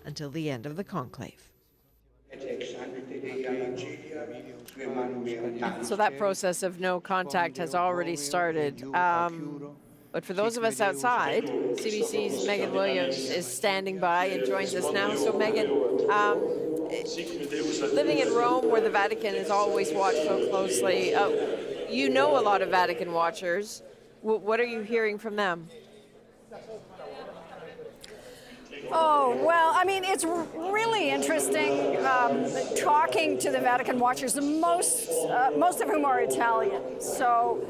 until the end of the conclave. So that process of no contact has already started. But for those of us outside, CBC's Megan Williams is standing by and joins us now. So Megan, living in Rome, where the Vatican is always watched so closely, you know a lot of Vatican watchers. What are you hearing from them? Oh, well, I mean, it's really interesting talking to the Vatican watchers, most of whom are Italian. So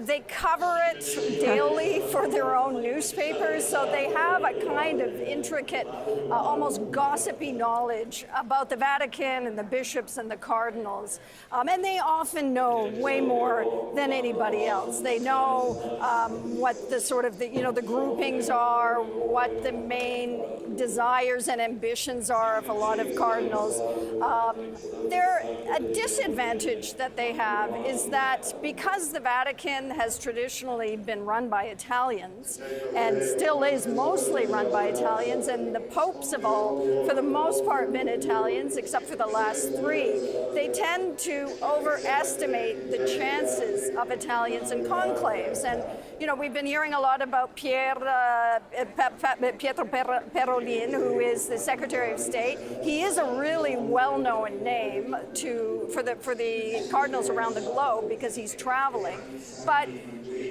they cover it daily for their own newspapers, so they have a kind of intricate, almost gossipy knowledge about the Vatican and the bishops and the cardinals. And they often know way more than anybody else. They know what the sort of, the groupings are, what the main desires and ambitions are of a lot of cardinals. A disadvantage that they have is that because the Vatican has traditionally been run by Italians and still is mostly run by Italians, and the popes have all, for the most part, been Italians, except for the last 3, they tend to overestimate the chances of Italians in conclaves. And, we've been hearing a lot about Pietro Parolin, who is the Secretary of State. He is a really well-known name for the cardinals around the globe because he's traveling. But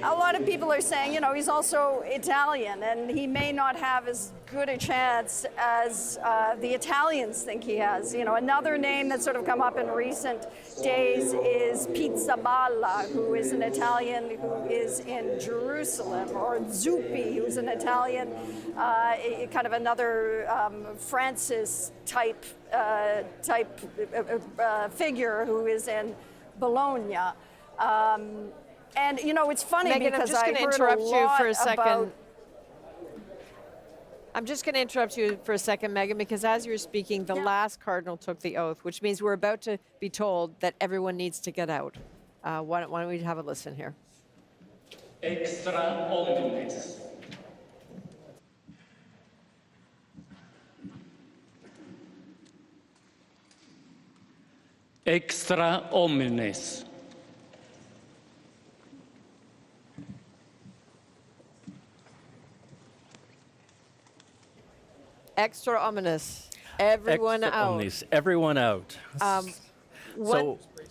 a lot of people are saying, he's also Italian, and he may not have as good a chance as the Italians think he has. Another name that's sort of come up in recent days is Pizzaballa, who is an Italian who is in Jerusalem, or Zuppi, who's an Italian, kind of another Francis type figure who is in Bologna. And it's funny, Megan, because I heard interrupt you for a second. About... I'm just going to interrupt you for a second, Megan, because as you were speaking, the last cardinal took the oath, which means we're about to be told that everyone needs to get out. Why don't we have a listen here? Extra omnes. Extra omnes. Extra ominous. Everyone Extra out. omnes. Everyone out.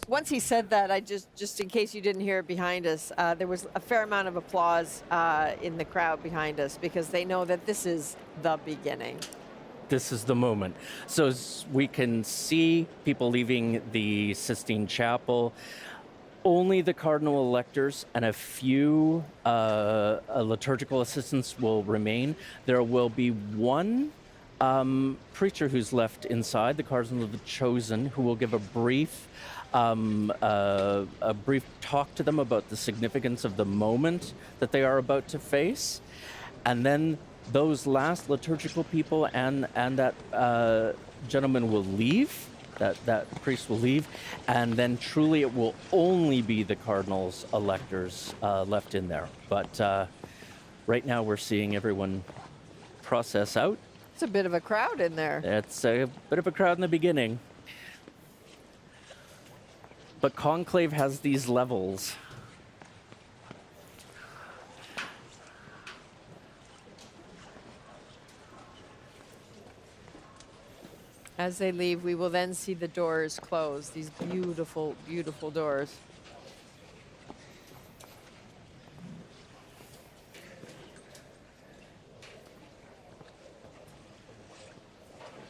Once he said that, I just in case you didn't hear it behind us, there was a fair amount of applause in the crowd behind us because they know that this is the beginning. This is the moment. So we can see people leaving the Sistine Chapel. Only the cardinal electors and a few liturgical assistants will remain. There will be one preacher who's left inside, the Cardinal of the Chosen, who will give a brief talk to them about the significance of the moment that they are about to face. And then those last liturgical people and that gentleman will leave. That priest will leave, and then truly it will only be the cardinals electors left in there. But right now we're seeing everyone process out. It's a bit of a crowd in there. It's a bit of a crowd in the beginning. But conclave has these levels. As they leave, we will then see the doors close, these beautiful, beautiful doors.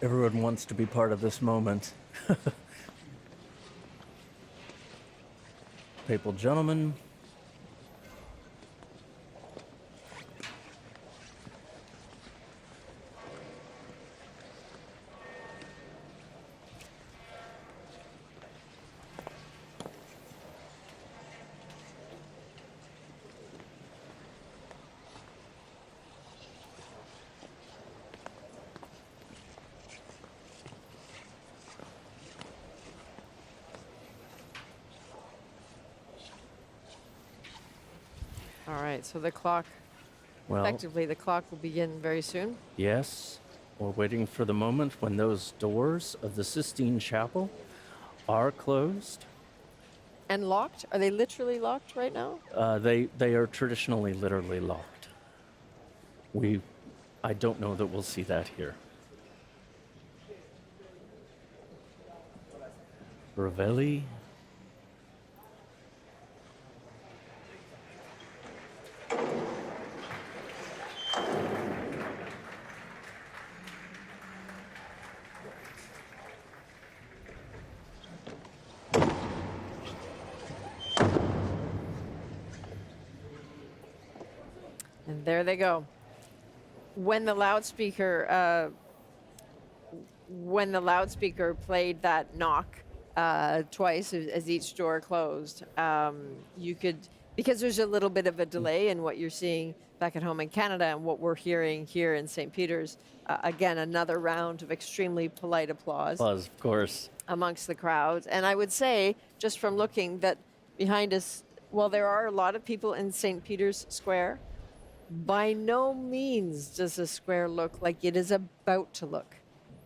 Everyone wants to be part of this moment. Papal gentlemen. All right, so the clock, effectively the clock will begin very soon. Yes, we're waiting for the moment when those doors of the Sistine Chapel are closed. And locked? Are they literally locked right now? They are traditionally literally locked. I don't know that we'll see that here. Revelli. And there they go. When the loudspeaker played that knock twice as each door closed, you could, because there's a little bit of a delay in what you're seeing back at home in Canada and what we're hearing here in St. Peter's. Again, another round of extremely polite applause. Applause, of course. Amongst the crowds. And I would say, just from looking, that behind us, while there are a lot of people in St. Peter's Square, by no means does the square look like it is about to look.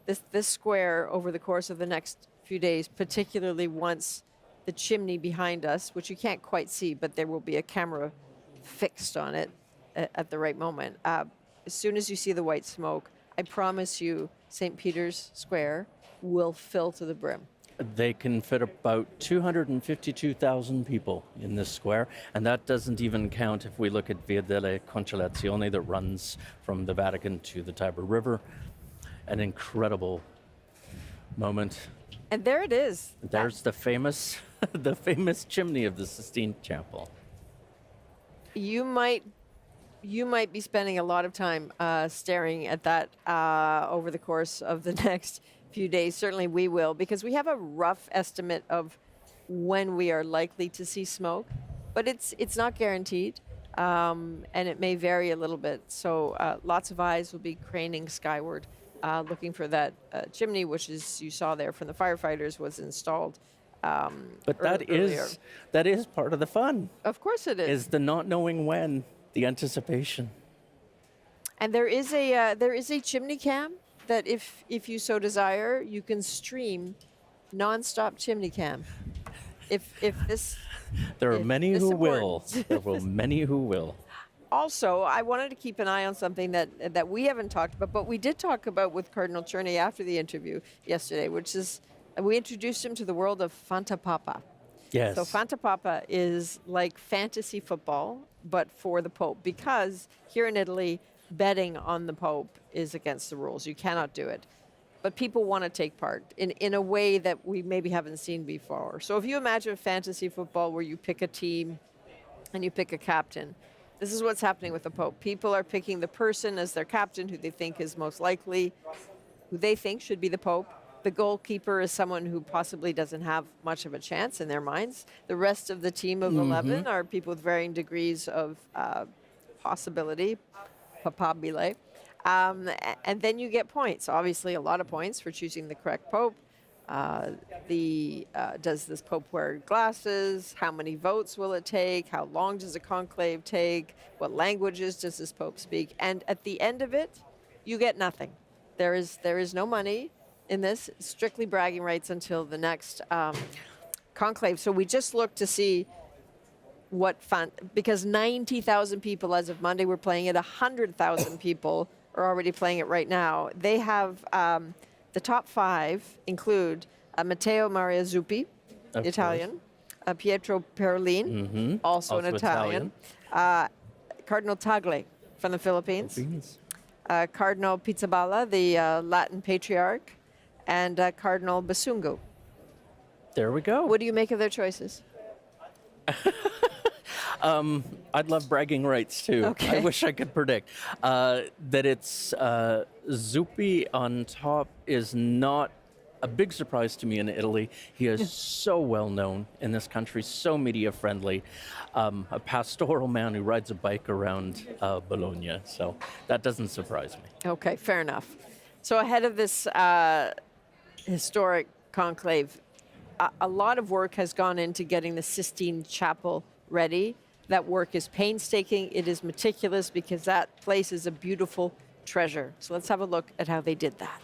This square, over the course of the next few days, particularly once the chimney behind us, which you can't quite see, but there will be a camera fixed on it at the right moment. As soon as you see the white smoke, I promise you St. Peter's Square will fill to the brim. They can fit about 252,000 people in this square, and that doesn't even count if we look at Via delle Conciliazione that runs from the Vatican to the Tiber River. An incredible moment. And there it is. There's the famous chimney of the Sistine Chapel. You might be spending a lot of time staring at that over the course of the next few days. Certainly we will, because we have a rough estimate of when we are likely to see smoke, but it's not guaranteed, and it may vary a little bit. So lots of eyes will be craning skyward, looking for that chimney, which, as you saw there from the firefighters, was installed. But that is part of the fun. Of course it is. Is the not knowing when, the anticipation. And there is a chimney cam that if you so desire, you can stream nonstop chimney cam. If this There are many who will. There will many who will. Also, I wanted to keep an eye on something that we haven't talked about, but we did talk about with Cardinal Czerny after the interview yesterday, which is we introduced him to the world of Fanta Papa. Yes. So Fanta Papa is like fantasy football, but for the Pope, because here in Italy, betting on the Pope is against the rules. You cannot do it. but people want to take part in a way that we maybe haven't seen before. So if you imagine fantasy football where you pick a team and you pick a captain, this is what's happening with the Pope. People are picking the person as their captain who they think is most likely, who they think should be the Pope. The goalkeeper is someone who possibly doesn't have much of a chance in their minds. The rest of the team of 11 are people with varying degrees of possibility, papabile. And then you get points, obviously a lot of points for choosing the correct Pope. Does this Pope wear glasses? How many votes will it take? How long does a conclave take? What languages does this Pope speak? And at the end of it, you get nothing. There is no money in this, strictly bragging rights until the next conclave. So we just looked to see what fun, because 90,000 people as of Monday were playing it, 100,000 people are already playing it right now. They have, the top 5 include Matteo Maria Zuppi, Italian, Pietro Perlin, also an Italian, Cardinal Tagle from the Philippines. Cardinal Pizzaballa, the Latin Patriarch, and Cardinal Basungu. There we go. What do you make of their choices? I'd love bragging rights too. Okay. I wish I could predict. That it's Zuppi on top is not a big surprise to me in Italy. He is so well known in this country, so media friendly. A pastoral man who rides a bike around Bologna. So that doesn't surprise me. Okay, fair enough. So ahead of this historic conclave, a lot of work has gone into getting the Sistine Chapel ready. That work is painstaking. It is meticulous because that place is a beautiful treasure. So let's have a look at how they did that.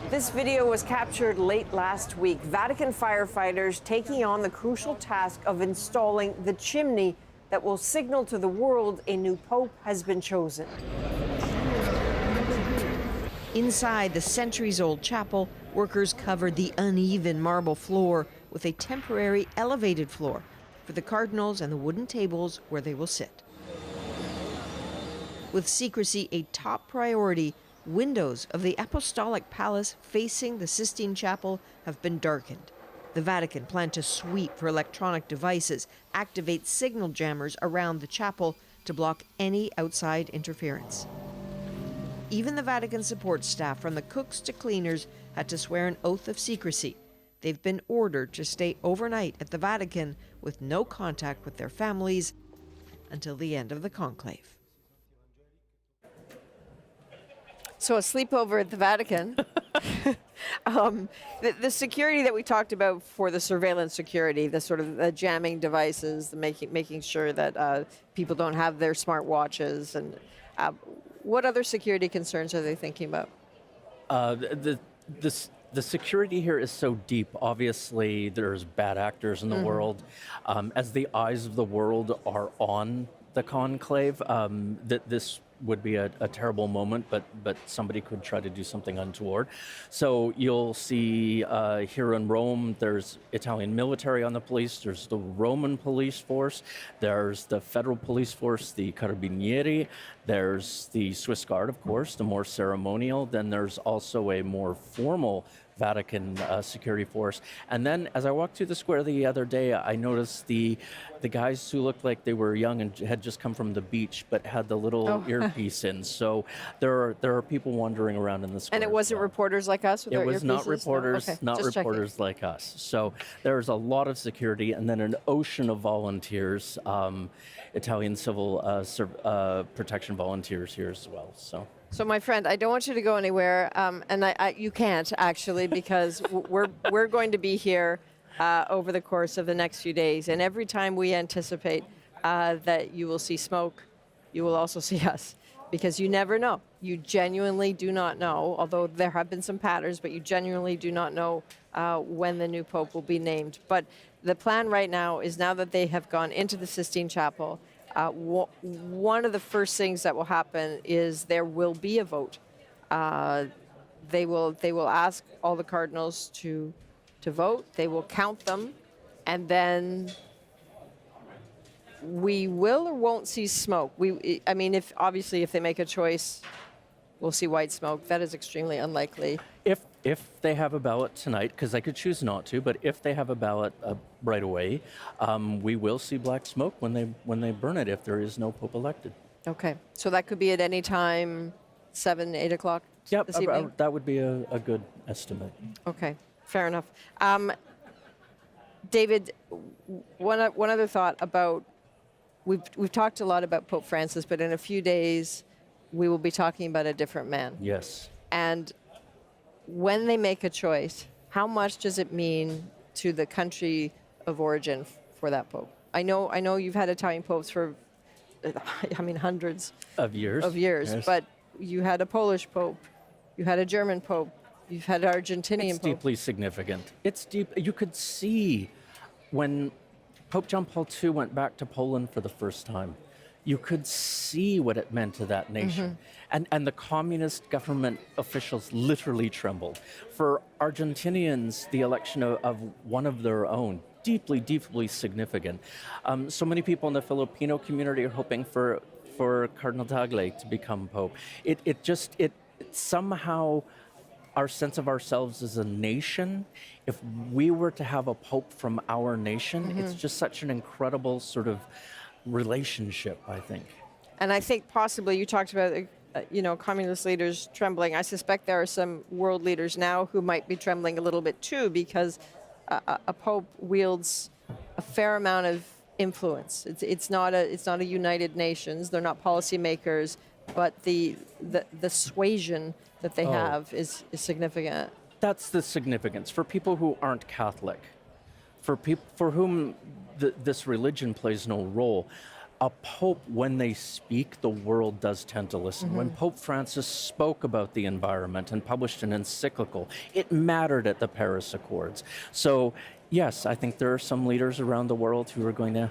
This video was captured late last week. Vatican firefighters taking on the crucial task of installing the chimney that will signal to the world a new pope has been chosen. Inside the centuries-old chapel, workers covered the uneven marble floor with a temporary elevated floor for the cardinals and the wooden tables where they will sit. With secrecy a top priority, windows of the Apostolic Palace facing the Sistine Chapel have been darkened. The Vatican planned to sweep for electronic devices, activate signal jammers around the chapel to block any outside interference. Even the Vatican support staff, from the cooks to cleaners, had to swear an oath of secrecy. They've been ordered to stay overnight at the Vatican with no contact with their families until the end of the conclave. So a sleepover at the Vatican. The security that we talked about for the surveillance security, the sort of the jamming devices, the making sure that people don't have their smart watches, and what other security concerns are they thinking about? The security here is so deep. Obviously, there's bad actors in the world. As the eyes of the world are on the conclave, this would be a terrible moment, but somebody could try to do something untoward. So you'll see here in Rome, there's Italian military on the police, there's the Roman police force, there's the federal police force, the Carabinieri, there's the Swiss Guard, of course, the more ceremonial, then there's also a more formal Vatican security force. And then as I walked through the square the other day, I noticed the guys who looked like they were young and had just come from the beach but had the little earpiece in. So there are people wandering around in the square. And it wasn't reporters like us with it our was earpieces? not reporters, No? Okay, not just reporters checking. like us. So there's a lot of security, and then an ocean of volunteers, Italian civil protection volunteers here as well. So my friend, I don't want you to go anywhere, and you can't actually, because we're going to be here over the course of the next few days, and every time we anticipate that you will see smoke, you will also see us, because you never know. You genuinely do not know, although there have been some patterns, but you genuinely do not know when the new pope will be named. But the plan right now is, now that they have gone into the Sistine Chapel, one of the first things that will happen is there will be a vote. They will ask all the cardinals to vote. They will count them, and then we will or won't see smoke. If they make a choice we'll see white smoke. That is extremely unlikely. If they have a ballot tonight, because they could choose not to, but if they have a ballot right away, we will see black smoke when they burn it if there is no Pope elected. Okay, so that could be at any time, 7, 8 o'clock this evening? That would be a good estimate. Okay, fair enough. David, one other thought about, we've talked a lot about Pope Francis, but in a few days we will be talking about a different man. Yes. And when they make a choice, how much does it mean to the country of origin for that Pope? I know you've had Italian popes for, hundreds of years. Yes. But you had a Polish Pope, you had a German Pope, you've had an Argentinian Pope. It's deeply significant. It's deep. You could see when Pope John Paul II went back to Poland for the first time, you could see what it meant to that nation. And the communist government officials literally trembled. For Argentinians, the election of one of their own, deeply, deeply significant. So many people in the Filipino community are hoping for Cardinal Tagle to become Pope. It somehow, our sense of ourselves as a nation, if we were to have a Pope from our nation, it's just such an incredible sort of relationship, I think. And I think possibly you talked about, communist leaders trembling. I suspect there are some world leaders now who might be trembling a little bit too, because a Pope wields a fair amount of influence. It's not a United Nations. They're not policymakers, but the suasion that they have is significant. That's the significance for people who aren't Catholic, for whom this religion plays no role. A pope, when they speak, the world does tend to listen. When Pope Francis spoke about the environment and published an encyclical, it mattered at the Paris Accords. So, yes, I think there are some leaders around the world who are going to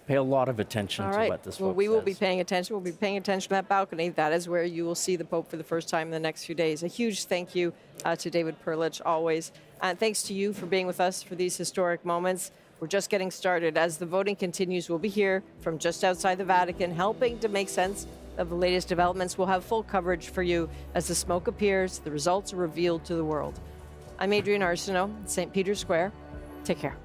pay a lot of attention to what this Pope we will says. be paying attention. We'll be paying attention to that balcony. That is where you will see the Pope for the first time in the next few days. A huge thank you to David Perlich, always. And thanks to you for being with us for these historic moments. We're just getting started. As the voting continues, we'll be here from just outside the Vatican, helping to make sense of the latest developments. We'll have full coverage for you as the smoke appears, the results are revealed to the world. I'm Adrienne Arsenault, St. Peter's Square. Take care.